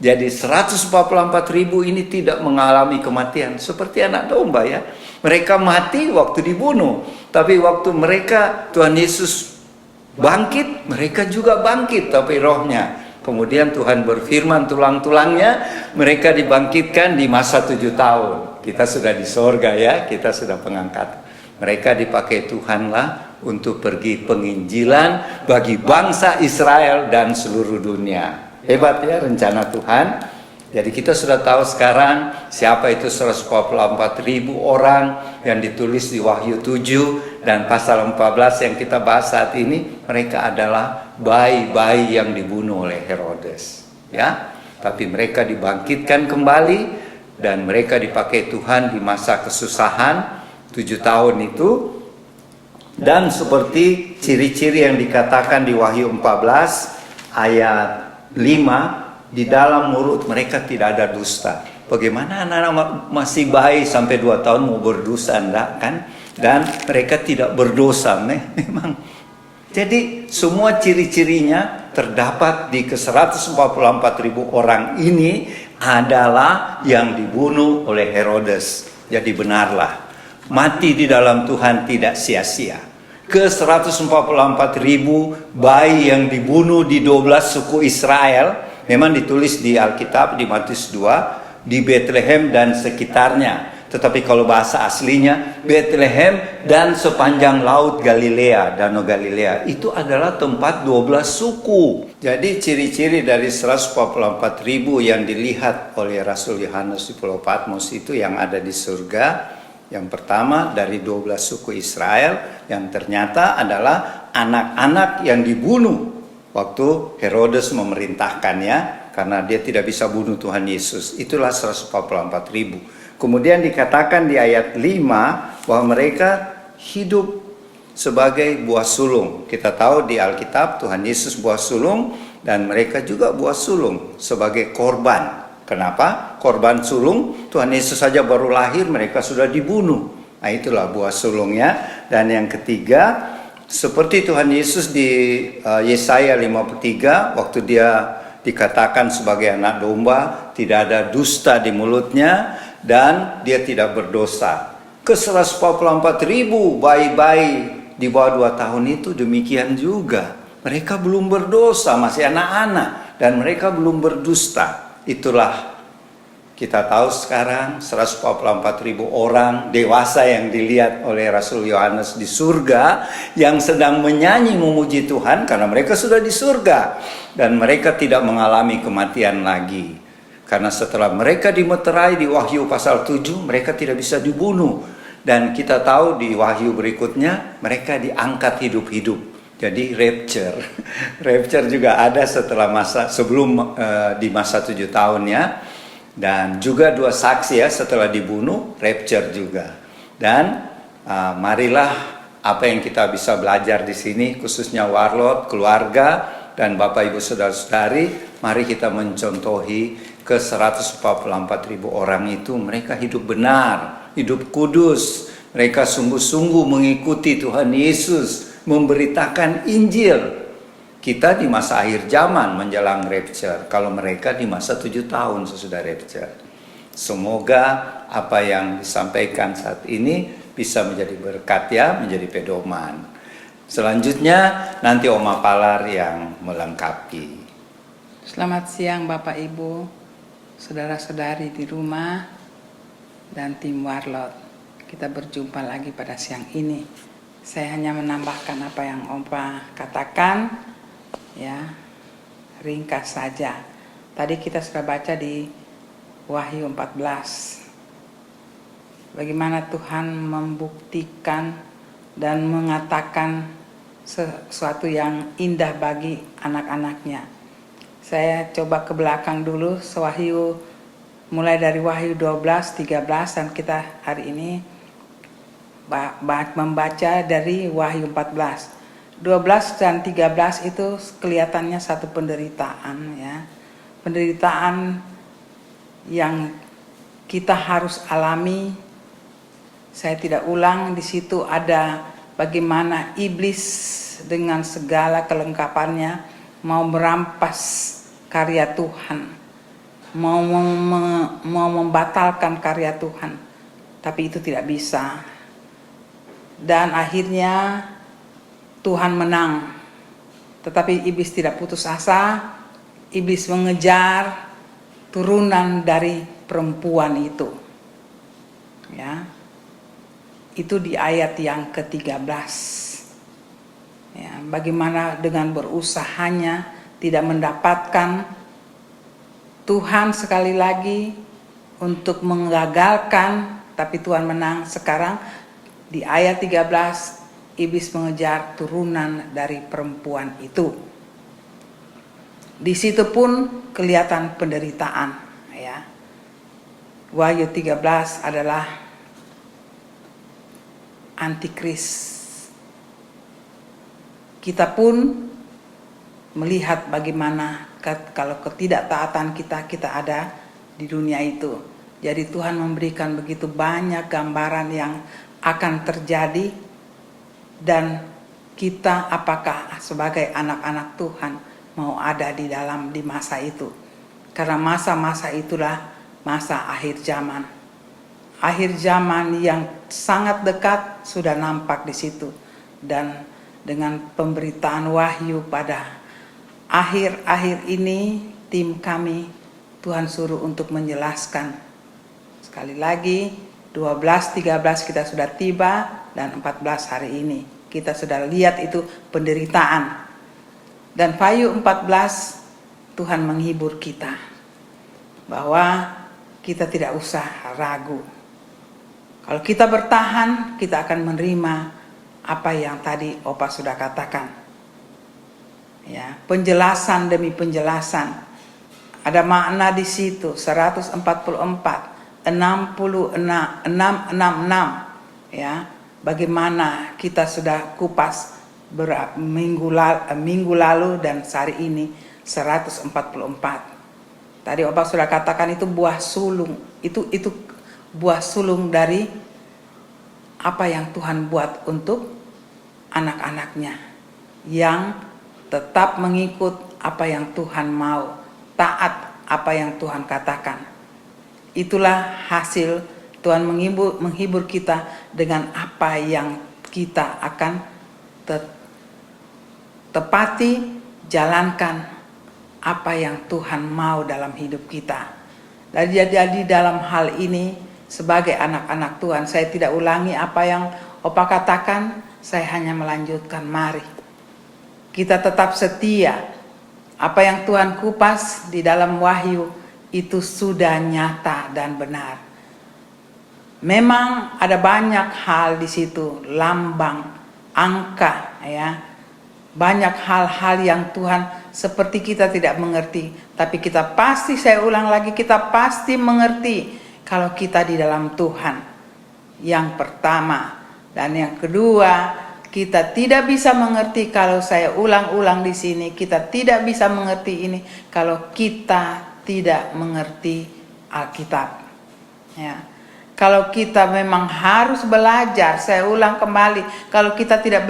Jadi 144.000 ini tidak mengalami kematian, seperti anak domba ya. Mereka mati waktu dibunuh, tapi waktu mereka Tuhan Yesus bangkit, mereka juga bangkit, tapi rohnya. Kemudian Tuhan berfirman, tulang-tulangnya mereka dibangkitkan di masa 7 tahun. kita sudah di sorga ya, kita sudah pengangkat. Mereka dipakai Tuhanlah untuk pergi penginjilan bagi bangsa Israel dan seluruh dunia. Hebat ya rencana Tuhan. Jadi kita sudah tahu sekarang siapa itu 144.000 orang yang ditulis di Wahyu 7 dan pasal 14 yang kita bahas saat ini. Mereka adalah bayi-bayi yang dibunuh oleh Herodes, ya. Tapi mereka dibangkitkan kembali dan mereka dipakai Tuhan di masa kesusahan 7 tahun itu. Dan seperti ciri-ciri yang dikatakan di Wahyu 14 ayat 5, di dalam mulut mereka tidak ada dusta. Bagaimana anak-anak masih bayi sampai 2 tahun mau berdosa, enggak kan? Dan mereka tidak berdosa, memang. Jadi semua ciri-cirinya terdapat di ke-144.000 orang ini adalah yang dibunuh oleh Herodes. Jadi benarlah, mati di dalam Tuhan tidak sia-sia. Ke-144.000 bayi yang dibunuh di 12 suku Israel, memang ditulis di Alkitab di Matius 2, di Bethlehem dan sekitarnya. Tetapi kalau bahasa aslinya, Bethlehem dan sepanjang laut Galilea, Danau Galilea, itu adalah tempat 12 suku. Jadi ciri-ciri dari 144.000 yang dilihat oleh Rasul Yohanes di Pulau Patmos itu yang ada di surga. Yang pertama dari 12 suku Israel yang ternyata adalah anak-anak yang dibunuh waktu Herodes memerintahkannya, karena dia tidak bisa bunuh Tuhan Yesus. Itulah 144.000. Kemudian dikatakan di ayat 5 bahwa mereka hidup sebagai buah sulung. Kita tahu di Alkitab Tuhan Yesus buah sulung dan mereka juga buah sulung sebagai korban. Kenapa? Korban sulung, Tuhan Yesus saja baru lahir mereka sudah dibunuh. Nah itulah buah sulungnya. Dan yang ketiga, seperti Tuhan Yesus di Yesaya 53, waktu dia dikatakan sebagai anak domba, tidak ada dusta di mulutnya, dan dia tidak berdosa. Ke-144.000 bayi-bayi di bawah 2 tahun itu demikian juga. Mereka belum berdosa, masih anak-anak, dan mereka belum berdusta. Itulah kita tahu sekarang 144.000 orang dewasa yang dilihat oleh Rasul Yohanes di surga, yang sedang menyanyi memuji Tuhan karena mereka sudah di surga. Dan mereka tidak mengalami kematian lagi. Karena setelah mereka dimeterai di Wahyu pasal 7, mereka tidak bisa dibunuh. Dan kita tahu di Wahyu berikutnya, mereka diangkat hidup-hidup. Jadi rapture. Rapture juga ada setelah sebelum di masa 7 tahunnya. Dan juga 2 saksi ya setelah dibunuh, rapture juga. Dan marilah apa yang kita bisa belajar di sini, khususnya warlot, keluarga, dan Bapak Ibu Saudara-saudari, mari kita mencontohi ke-144.000 orang itu. Mereka hidup benar, hidup kudus. Mereka sungguh-sungguh mengikuti Tuhan Yesus, memberitakan Injil. Kita di masa akhir zaman menjelang rapture, kalau mereka di masa 7 tahun sesudah rapture. Semoga apa yang disampaikan saat ini bisa menjadi berkat ya, menjadi pedoman. Selanjutnya nanti Oma Palar yang melengkapi. Selamat siang Bapak Ibu, saudara-saudari di rumah, dan tim Warlot. Kita berjumpa lagi pada siang ini. Saya hanya menambahkan apa yang Opa katakan, ya, ringkas saja. Tadi kita sudah baca di Wahyu 14. Bagaimana Tuhan membuktikan dan mengatakan sesuatu yang indah bagi anak-anaknya. Saya coba ke belakang dulu, mulai dari Wahyu 12, 13, dan kita hari ini membaca dari Wahyu 14. 12 dan 13 itu kelihatannya satu penderitaan ya. Penderitaan yang kita harus alami. Saya tidak ulang, di situ ada bagaimana iblis dengan segala kelengkapannya mau merampas karya Tuhan, mau membatalkan karya Tuhan, tapi itu tidak bisa. Dan akhirnya Tuhan menang, tetapi iblis tidak putus asa. Iblis mengejar turunan dari perempuan itu. Ya. Itu di ayat yang ke-13. Ya, bagaimana dengan berusahanya tidak mendapatkan, Tuhan sekali lagi untuk menggagalkan, tapi Tuhan menang. Sekarang di ayat 13, iblis mengejar turunan dari perempuan itu. Di situ pun kelihatan penderitaan, ya. Wahyu 13 adalah antikris. Kita pun melihat bagaimana kalau ketidaktaatan kita ada di dunia itu. Jadi Tuhan memberikan begitu banyak gambaran yang akan terjadi, dan kita apakah sebagai anak-anak Tuhan mau ada di masa itu. Karena masa-masa itulah masa akhir zaman. Akhir zaman yang sangat dekat sudah nampak di situ. Dan dengan pemberitaan wahyu pada akhir-akhir ini, tim kami Tuhan suruh untuk menjelaskan. Sekali lagi, 12-13 kita sudah tiba, dan 14 hari ini kita sudah lihat itu penderitaan. Dan Wahyu 14 Tuhan menghibur kita bahwa kita tidak usah ragu. Kalau kita bertahan, kita akan menerima apa yang tadi Opa sudah katakan. Ya, penjelasan demi penjelasan. Ada makna di situ 144, 666, ya. Bagaimana kita sudah kupas minggu lalu dan hari ini 144. Tadi Opa sudah katakan itu buah sulung. Itu buah sulung dari apa yang Tuhan buat untuk anak-anaknya yang tetap mengikut apa yang Tuhan mau, taat apa yang Tuhan katakan. Itulah hasil Tuhan menghibur kita dengan apa yang kita akan tepati, jalankan apa yang Tuhan mau dalam hidup kita. Jadi dalam hal ini sebagai anak-anak Tuhan, saya tidak ulangi apa yang Opa katakan, saya hanya melanjutkan. Mari kita tetap setia. Apa yang Tuhan kupas di dalam wahyu itu sudah nyata dan benar. Memang ada banyak hal di situ, lambang, angka, ya. Banyak hal-hal yang Tuhan seperti kita tidak mengerti, tapi kita pasti, saya ulang lagi, kita pasti mengerti kalau kita di dalam Tuhan. Yang pertama, dan yang kedua, kita tidak bisa mengerti, kalau saya ulang-ulang di sini, kita tidak bisa mengerti ini kalau kita tidak mengerti Alkitab. Ya. Kalau kita memang harus belajar, saya ulang kembali, kalau kita tidak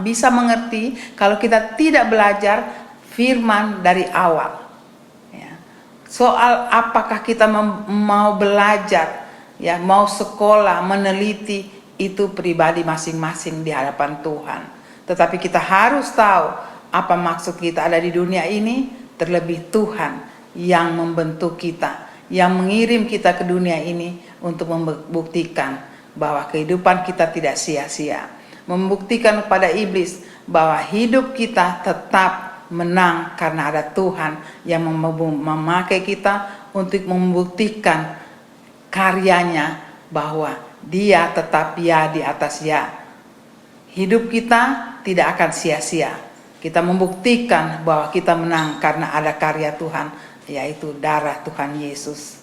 bisa mengerti, kalau kita tidak belajar firman dari awal. Ya. Soal apakah kita mau belajar, ya, mau sekolah, meneliti, itu pribadi masing-masing di hadapan Tuhan. Tetapi kita harus tahu apa maksud kita ada di dunia ini, terlebih Tuhan yang membentuk kita, yang mengirim kita ke dunia ini untuk membuktikan bahwa kehidupan kita tidak sia-sia. Membuktikan kepada iblis bahwa hidup kita tetap menang karena ada Tuhan yang memakai kita untuk membuktikan karyanya bahwa Dia tetap ya di atas ya. Hidup kita tidak akan sia-sia. Kita membuktikan bahwa kita menang karena ada karya Tuhan, yaitu darah Tuhan Yesus.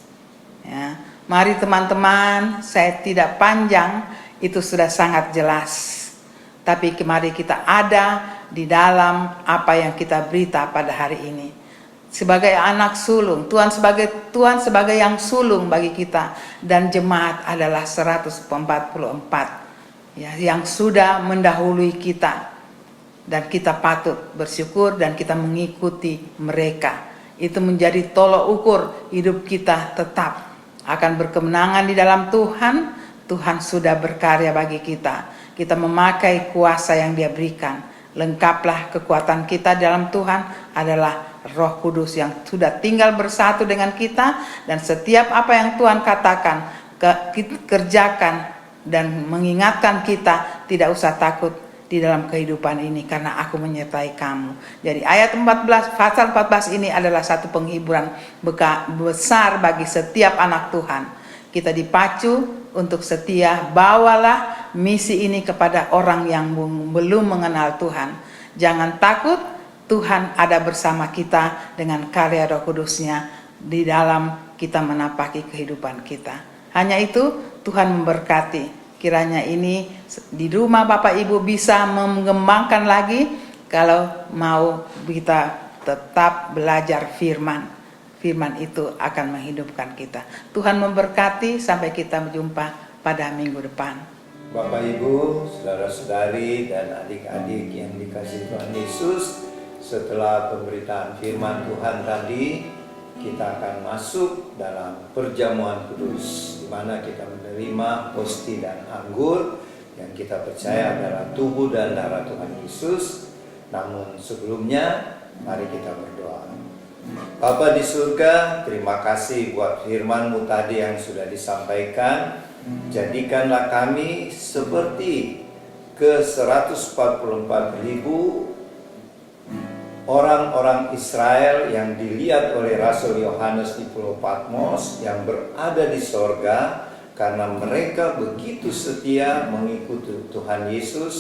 Ya. Mari teman-teman, saya tidak panjang, itu sudah sangat jelas. Tapi mari kita ada di dalam apa yang kita berita pada hari ini. Sebagai anak sulung, Tuhan sebagai yang sulung bagi kita, dan jemaat adalah 144, ya, yang sudah mendahului kita, dan kita patut bersyukur dan kita mengikuti mereka. Itu menjadi tolok ukur hidup kita tetap akan berkemenangan di dalam Tuhan. Tuhan sudah berkarya bagi kita. Kita memakai kuasa yang Dia berikan lengkaplah kekuatan kita dalam Tuhan adalah Roh Kudus yang sudah tinggal bersatu dengan kita, dan setiap apa yang Tuhan katakan, kerjakan dan mengingatkan kita, tidak usah takut di dalam kehidupan ini karena aku menyertai kamu. Jadi ayat 14, pasal 14 ini adalah satu penghiburan besar bagi setiap anak Tuhan. Kita dipacu untuk setia, bawalah misi ini kepada orang yang belum mengenal Tuhan. Jangan takut, Tuhan ada bersama kita dengan karya Roh Kudus-Nya di dalam kita menapaki kehidupan kita. Hanya itu, Tuhan memberkati. Kiranya ini di rumah Bapak Ibu bisa mengembangkan lagi kalau mau kita tetap belajar firman. Firman itu akan menghidupkan kita. Tuhan memberkati, sampai kita berjumpa pada minggu depan. Bapak Ibu, saudara-saudari dan adik-adik yang dikasihi Tuhan Yesus, setelah pemberitaan firman Tuhan tadi, kita akan masuk dalam perjamuan kudus, di mana kita menerima hosti dan anggur yang kita percaya adalah tubuh dan darah Tuhan Yesus. Namun sebelumnya, mari kita berdoa. Bapa di surga, terima kasih buat firman-Mu tadi yang sudah disampaikan. Jadikanlah kami seperti ke 144.000 orang-orang Israel yang dilihat oleh Rasul Yohanes di Pulau Patmos yang berada di sorga, karena mereka begitu setia mengikuti Tuhan Yesus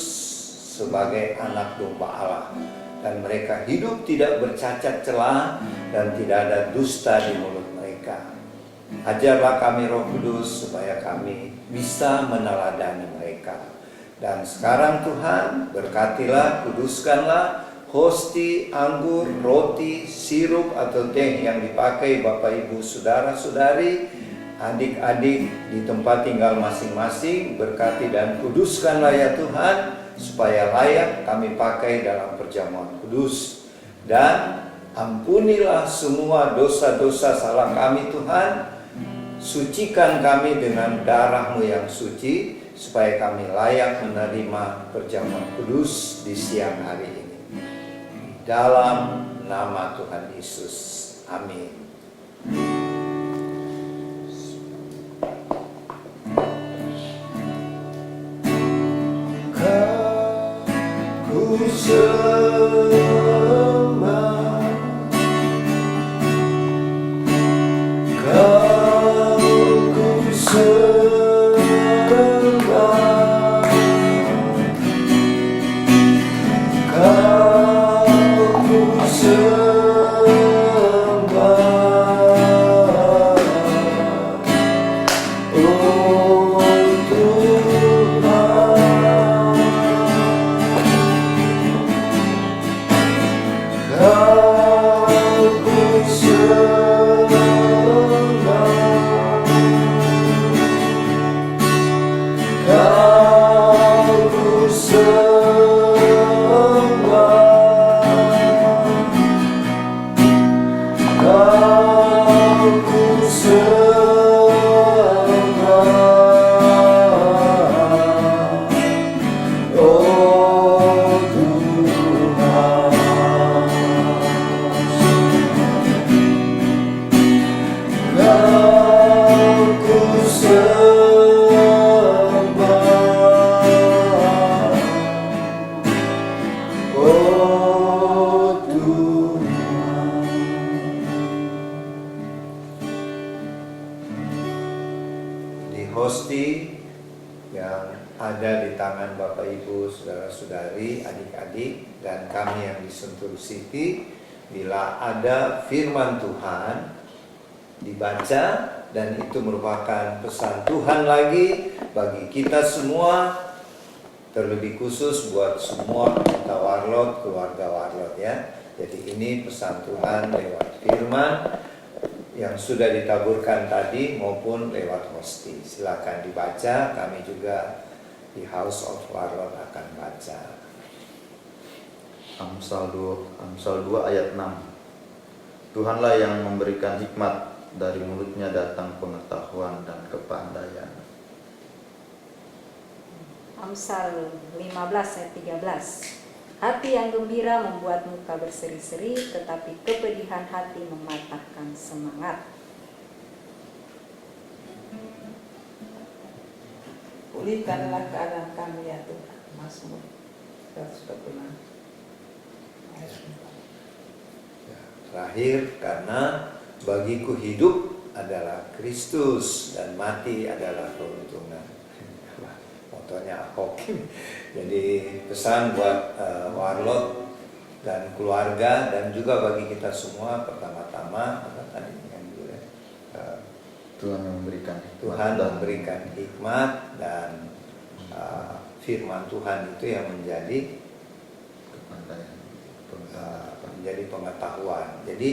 sebagai anak domba Allah. Dan mereka hidup tidak bercacat celah dan tidak ada dusta di mulut mereka. Ajarlah kami Roh Kudus supaya kami bisa meneladani mereka. Dan sekarang Tuhan, berkatilah, kuduskanlah hosti, anggur, roti, sirup atau teh yang dipakai Bapak Ibu saudara-saudari, adik-adik di tempat tinggal masing-masing. Berkati dan kuduskanlah ya Tuhan, supaya layak kami pakai dalam perjamuan kudus. Dan ampunilah semua dosa-dosa salah kami Tuhan. Sucikan kami dengan darah-Mu yang suci, supaya kami layak menerima perjamuan kudus di siang hari ini. Dalam nama Tuhan Yesus. Amin. Sembah Kau, ku sembah Kau, ku sembah, oh Tuhan. Kau, ku sembah, Kau, ku sembah, Kau, ku sembah, oh Tuhan. Kau, ku sembah, oh Tuhan. Di hosti yang ada di tangan Bapak Ibu, saudara-saudari, adik-adik, dan kami yang di Sentul City, bila ada firman Tuhan dibaca, dan itu merupakan pesan Tuhan lagi bagi kita semua, terlebih khusus buat semua kita warlot, keluarga warlot ya. Jadi ini pesan Tuhan lewat firman yang sudah ditaburkan tadi maupun lewat hosti. Silakan dibaca, kami juga di House of Warlot akan baca. Amsal 2 ayat 6. Tuhanlah yang memberikan hikmat, dari mulutnya datang pengetahuan dan kepandaian. Amsal 15 ayat 13. Hati yang gembira membuat muka berseri-seri, tetapi kepedihan hati mematahkan semangat. Pulihkanlah keadaan kami ya Tuhan. Mazmur 126. Ya, terakhir, karena bagiku hidup adalah Kristus dan mati adalah keuntungan. Motonya Ahok. Jadi pesan buat Warlot dan keluarga dan juga bagi kita semua, pertama-tama apa tadi yang dulu ya, Tuhan memberikan Tuhan memberikan hikmat dan firman Tuhan itu yang menjadi pengetahuan. Jadi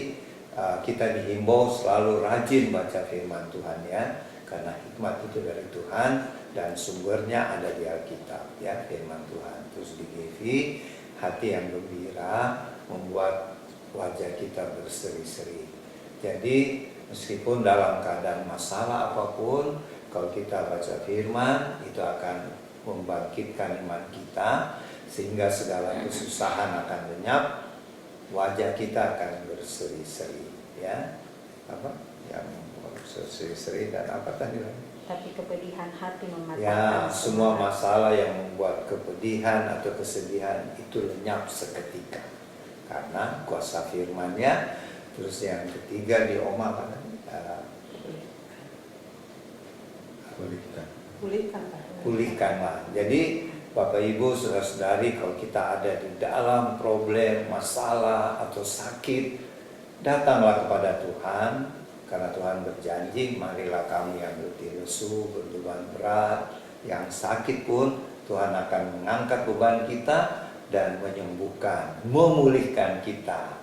kita dihimbau selalu rajin baca firman Tuhan ya, karena hikmat itu dari Tuhan dan sumbernya ada di Alkitab ya, firman Tuhan. Terus di GV, hati yang gembira membuat wajah kita berseri-seri. Jadi meskipun dalam keadaan masalah apapun, kalau kita baca firman, itu akan membangkitkan iman kita, sehingga segala kesusahan akan lenyap, wajah kita akan berseri-seri, ya. Apa? Yang berseri-seri dan apa tadi? Tapi kepedihan hati mematahkan Ya, semua semangat. masalah yang membuat kepedihan atau kesedihan itu lenyap seketika, karena kuasa firman-Nya. Terus yang ketiga di Oma kan, pulihkanlah. Jadi Bapak Ibu saudara-saudari, kalau kita ada di dalam problem, masalah atau sakit, datanglah kepada Tuhan, karena Tuhan berjanji, marilah kamu yang letih lesu, berbeban berat, yang sakit pun Tuhan akan mengangkat beban kita dan menyembuhkan, memulihkan kita.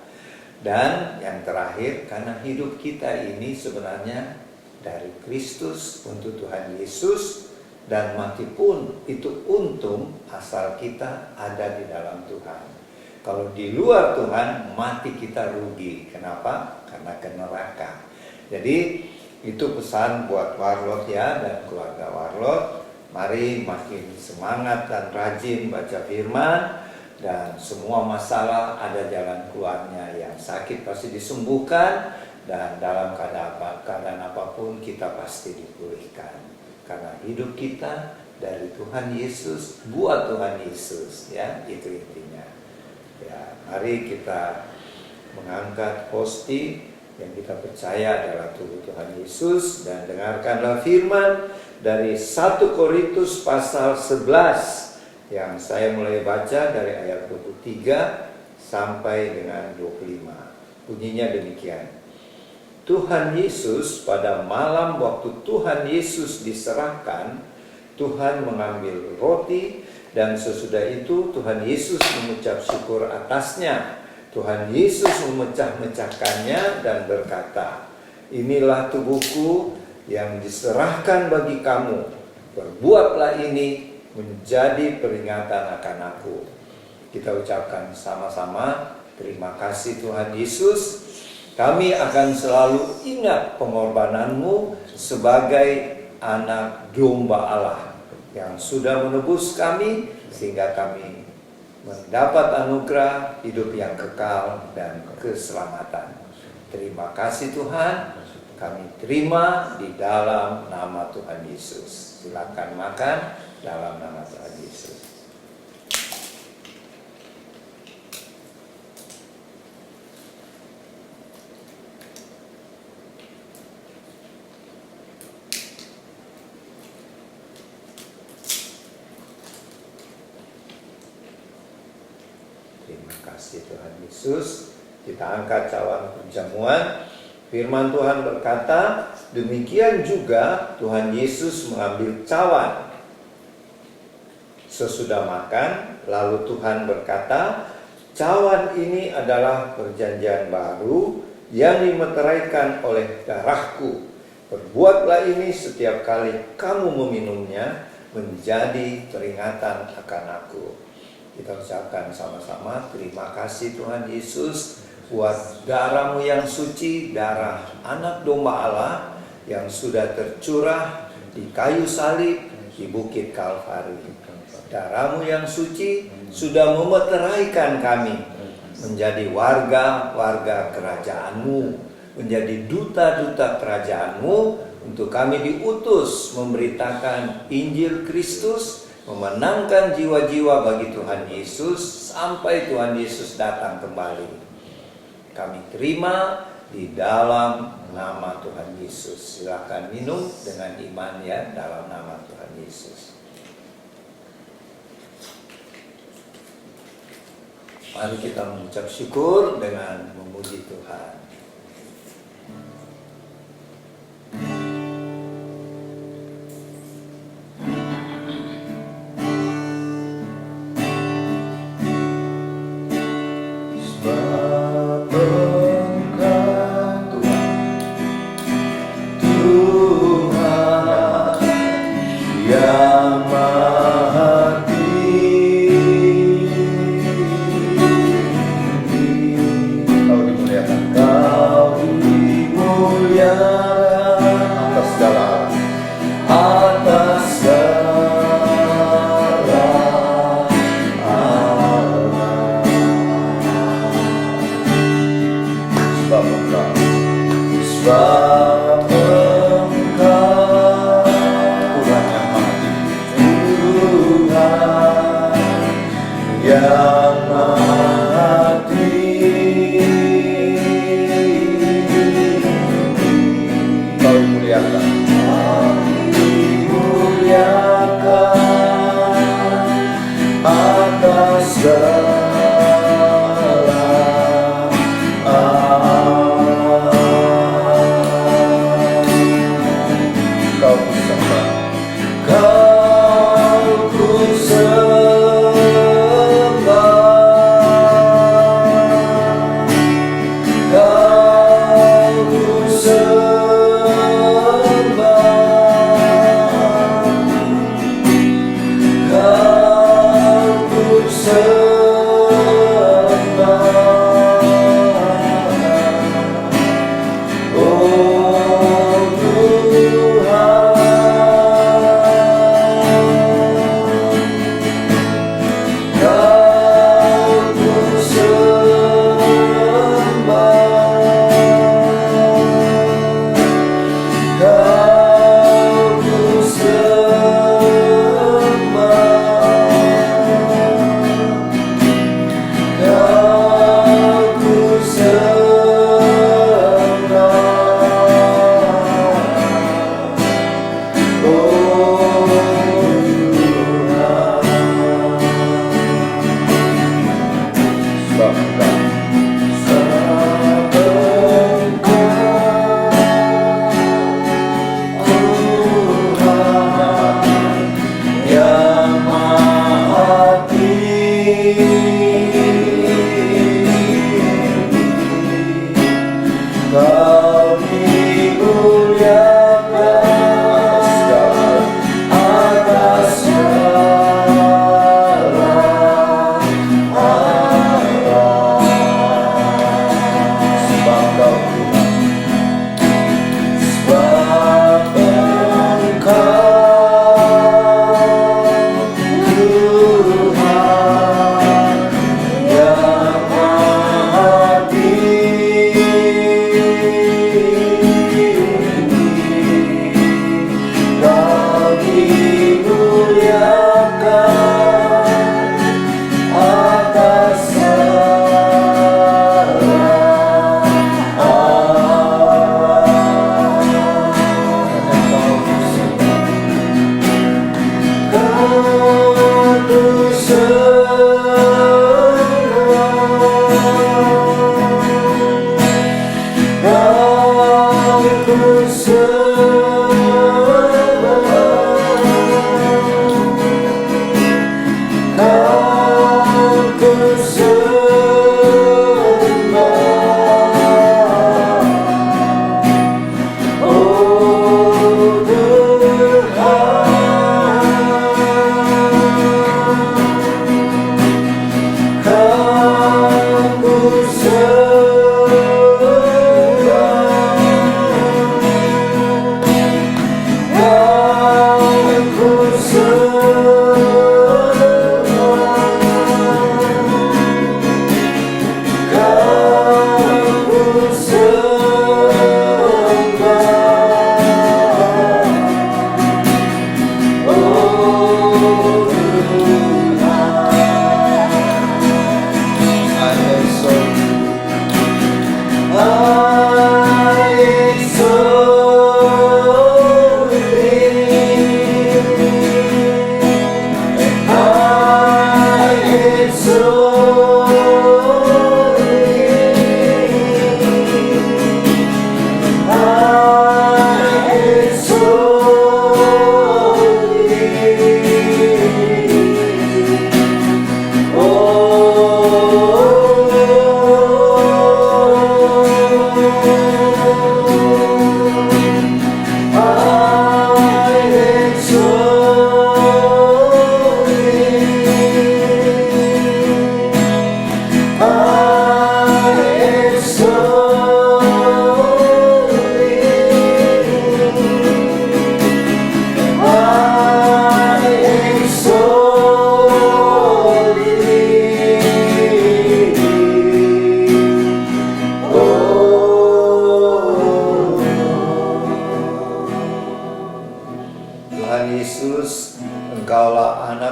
Dan yang terakhir, karena hidup kita ini sebenarnya dari Kristus untuk Tuhan Yesus, dan mati pun itu untung asal kita ada di dalam Tuhan. Kalau di luar Tuhan, mati kita rugi. Kenapa? Karena ke neraka. Jadi itu pesan buat Warlot ya, dan keluarga Warlot. Mari makin semangat dan rajin baca firman, dan semua masalah ada jalan keluarnya. Yang sakit pasti disembuhkan, dan dalam keadaan apapun kita pasti dipulihkan. Karena hidup kita dari Tuhan Yesus, buat Tuhan Yesus, ya, itu intinya. Ya, mari kita mengangkat hosti yang kita percaya adalah tubuh Tuhan Yesus, dan dengarkanlah firman dari 1 Korintus pasal 11 yang saya mulai baca dari ayat 23 sampai dengan 25. Bunyinya demikian. Tuhan Yesus, pada malam waktu Tuhan Yesus diserahkan, Tuhan mengambil roti, dan sesudah itu Tuhan Yesus mengucap syukur atasnya. Tuhan Yesus memecah-mecahkannya dan berkata, inilah tubuhku yang diserahkan bagi kamu. Berbuatlah ini menjadi peringatan akan aku. Kita ucapkan sama-sama, terima kasih Tuhan Yesus. Kami akan selalu ingat pengorbananmu sebagai anak domba Allah yang sudah menebus kami, sehingga kami mendapat anugerah hidup yang kekal dan keselamatan. Terima kasih Tuhan, kami terima di dalam nama Tuhan Yesus. Silakan makan dalam nama Tuhan Yesus. Terima kasih Tuhan Yesus. Kita angkat cawan perjamuan. Firman Tuhan berkata, demikian juga Tuhan Yesus mengambil cawan sesudah makan. Lalu Tuhan berkata, cawan ini adalah perjanjian baru yang dimeteraikan oleh darahku. Perbuatlah ini setiap kali kamu meminumnya, menjadi peringatan akan aku. Kita ucapkan sama-sama, terima kasih Tuhan Yesus buat darah-Mu yang suci, darah anak domba Allah yang sudah tercurah di kayu salib di Bukit Kalvari. Darah-Mu yang suci sudah memeteraikan kami menjadi warga-warga kerajaan-Mu, menjadi duta-duta kerajaan-Mu, untuk kami diutus memberitakan Injil Kristus, memenangkan jiwa-jiwa bagi Tuhan Yesus sampai Tuhan Yesus datang kembali. Kami terima di dalam nama Tuhan Yesus. Silakan minum dengan iman ya, dalam nama Tuhan Yesus. Mari kita mengucap syukur dengan memuji Tuhan.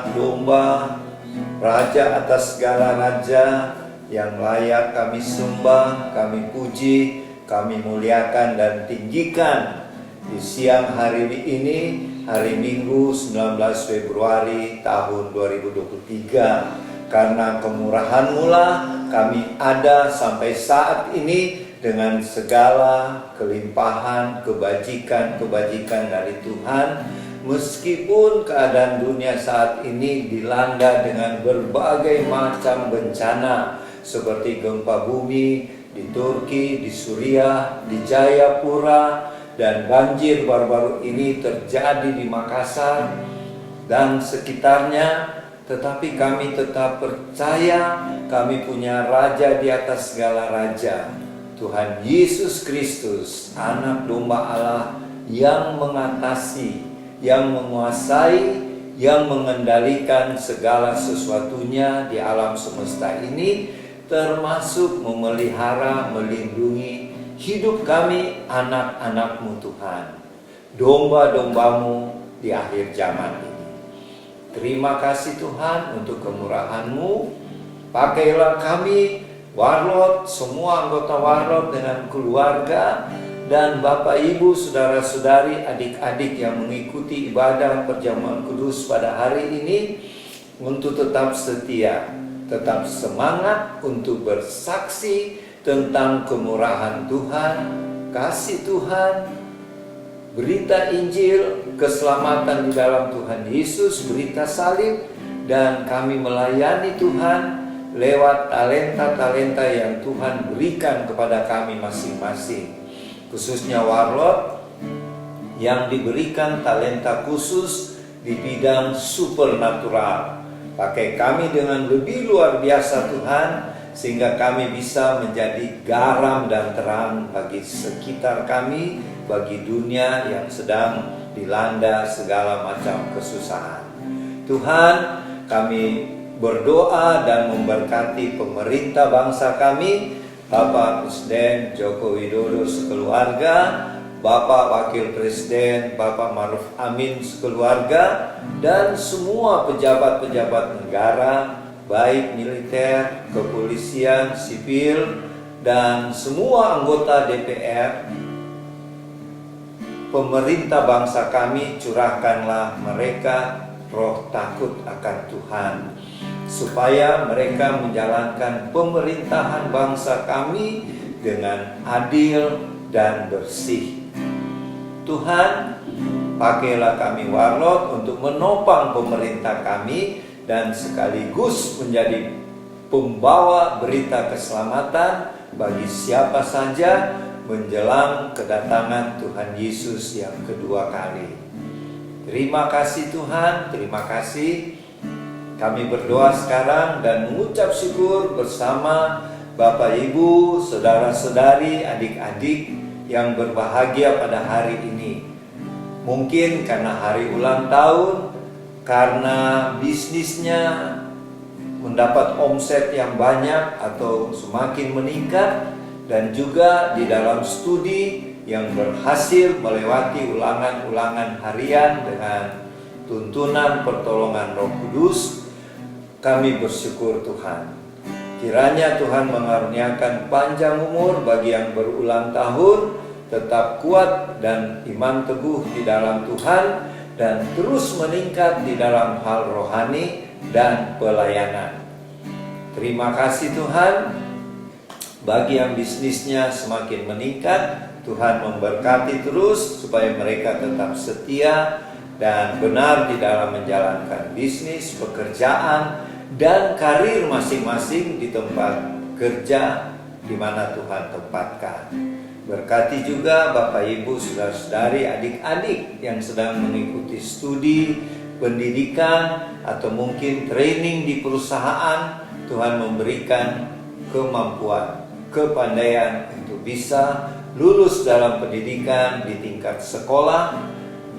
anak domba, Raja atas segala raja, yang layak kami sembah, kami puji, kami muliakan dan tinggikan di siang hari ini, hari Minggu 19 Februari tahun 2023. Karena kemurahan-Mu lah kami ada sampai saat ini dengan segala kelimpahan, kebajikan dari Tuhan. Meskipun keadaan dunia saat ini dilanda dengan berbagai macam bencana seperti gempa bumi di Turki, di Suriah, di Jayapura, dan banjir baru-baru ini terjadi di Makassar dan sekitarnya, tetapi kami tetap percaya kami punya Raja di atas segala raja, Tuhan Yesus Kristus, Anak Domba Allah yang mengatasi, yang menguasai, yang mengendalikan segala sesuatunya di alam semesta ini, termasuk memelihara, melindungi hidup kami, anak-anak-Mu Tuhan, domba-domba-Mu di akhir zaman ini. Terima kasih Tuhan untuk kemurahan-Mu. Pakailah kami, Warlot, semua anggota Warlot dengan keluarga, dan Bapak Ibu, saudara-saudari, adik-adik yang mengikuti ibadah perjamuan kudus pada hari ini, untuk tetap setia, tetap semangat untuk bersaksi tentang kemurahan Tuhan, kasih Tuhan, berita Injil, keselamatan di dalam Tuhan Yesus, berita salib, dan kami melayani Tuhan lewat talenta-talenta yang Tuhan berikan kepada kami masing-masing. Khususnya Warlot yang diberikan talenta khusus di bidang supernatural. Pakai kami dengan lebih luar biasa Tuhan, sehingga kami bisa menjadi garam dan terang bagi sekitar kami, bagi dunia yang sedang dilanda segala macam kesusahan. Tuhan, kami berdoa dan memberkati pemerintah bangsa kami, Bapak Presiden Joko Widodo sekeluarga, Bapak Wakil Presiden Bapak Maruf Amin sekeluarga, dan semua pejabat-pejabat negara, baik militer, kepolisian, sipil, dan semua anggota DPR, pemerintah bangsa kami, curahkanlah mereka roh takut akan Tuhan, supaya mereka menjalankan pemerintahan bangsa kami dengan adil dan bersih. Tuhan, pakailah kami Warlot untuk menopang pemerintah kami dan sekaligus menjadi pembawa berita keselamatan bagi siapa saja menjelang kedatangan Tuhan Yesus yang kedua kali. Terima kasih Tuhan, terima kasih. Kami berdoa sekarang dan mengucap syukur bersama Bapak Ibu, saudara-saudari, adik-adik yang berbahagia pada hari ini. Mungkin karena hari ulang tahun, karena bisnisnya mendapat omset yang banyak atau semakin meningkat, dan juga di dalam studi yang berhasil melewati ulangan-ulangan harian dengan tuntunan pertolongan Roh Kudus. Kami bersyukur Tuhan. Kiranya Tuhan mengaruniakan panjang umur bagi yang berulang tahun, tetap kuat dan iman teguh di dalam Tuhan, dan terus meningkat di dalam hal rohani dan pelayanan. Terima kasih Tuhan. Bagi yang bisnisnya semakin meningkat, Tuhan memberkati terus supaya mereka tetap setia dan benar di dalam menjalankan bisnis, pekerjaan, dan karir masing-masing di tempat kerja di mana Tuhan tempatkan. Berkati juga Bapak Ibu, saudara-saudari, adik-adik yang sedang mengikuti studi, pendidikan, atau mungkin training di perusahaan. Tuhan memberikan kemampuan, kepandaian untuk bisa lulus dalam pendidikan di tingkat sekolah,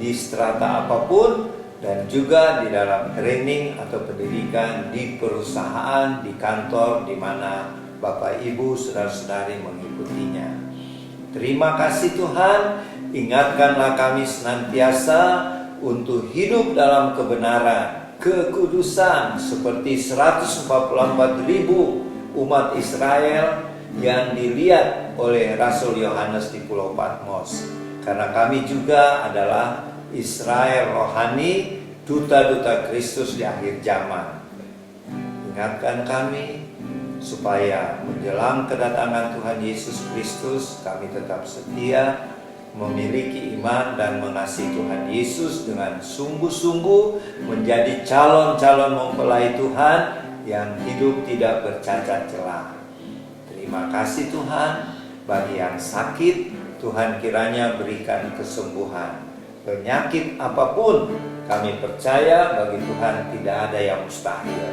di strata apapun, dan juga di dalam training atau pendidikan di perusahaan, di kantor, di mana Bapak Ibu, saudara-saudari mengikutinya. Terima kasih Tuhan, ingatkanlah kami senantiasa untuk hidup dalam kebenaran, kekudusan seperti 144.000 umat Israel yang dilihat oleh Rasul Yohanes di Pulau Patmos. Karena kami juga adalah Israel rohani, duta-duta Kristus di akhir zaman. Ingatkan kami supaya menjelang kedatangan Tuhan Yesus Kristus kami tetap setia, memiliki iman dan mengasihi Tuhan Yesus dengan sungguh-sungguh, menjadi calon-calon mempelai Tuhan yang hidup tidak bercacat celah. Terima kasih Tuhan. Bagi yang sakit, Tuhan kiranya berikan kesembuhan. Penyakit apapun, kami percaya bagi Tuhan tidak ada yang mustahil.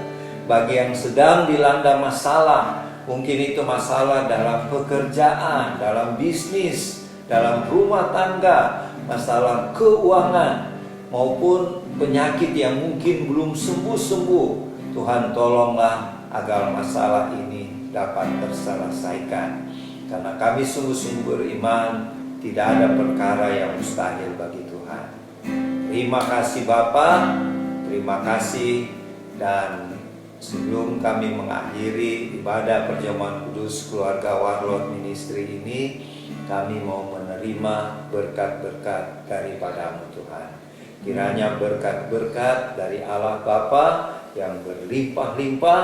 Bagi yang sedang dilanda masalah, mungkin itu masalah dalam pekerjaan, dalam bisnis, dalam rumah tangga, masalah keuangan, maupun penyakit yang mungkin belum sembuh-sembuh, Tuhan tolonglah agar masalah ini dapat terselesaikan. Karena kami sungguh-sungguh beriman, tidak ada perkara yang mustahil bagi Tuhan. Terima kasih Bapa, terima kasih. Dan sebelum kami mengakhiri ibadah perjamuan kudus keluarga Warlord Ministry ini, kami mau menerima berkat-berkat daripadamu Tuhan. Kiranya berkat-berkat dari Allah Bapa yang berlimpah-limpah,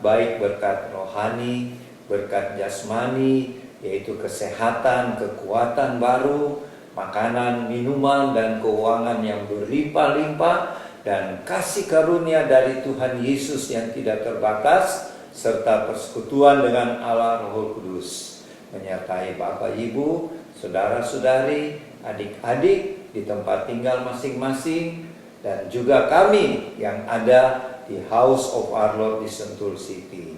baik berkat rohani, berkat jasmani, yaitu kesehatan, kekuatan baru, makanan, minuman, dan keuangan yang berlimpah-limpah, dan kasih karunia dari Tuhan Yesus yang tidak terbatas, serta persekutuan dengan Allah Roh Kudus, menyertai Bapak Ibu, saudara-saudari, adik-adik di tempat tinggal masing-masing, dan juga kami yang ada di House of Our Lord di Sentul City.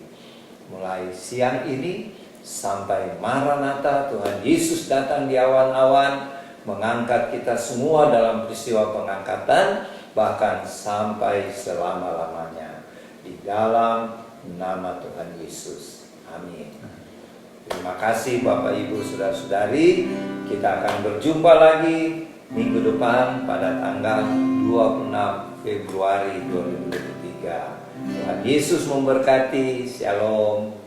Mulai siang ini sampai Maranatha, Tuhan Yesus datang di awan-awan, mengangkat kita semua dalam peristiwa pengangkatan, bahkan sampai selama-lamanya. Di dalam nama Tuhan Yesus. Amin. Terima kasih Bapak Ibu Saudara-saudari. Kita akan berjumpa lagi minggu depan pada tanggal 26 Februari 2023. Tuhan Yesus memberkati. Shalom.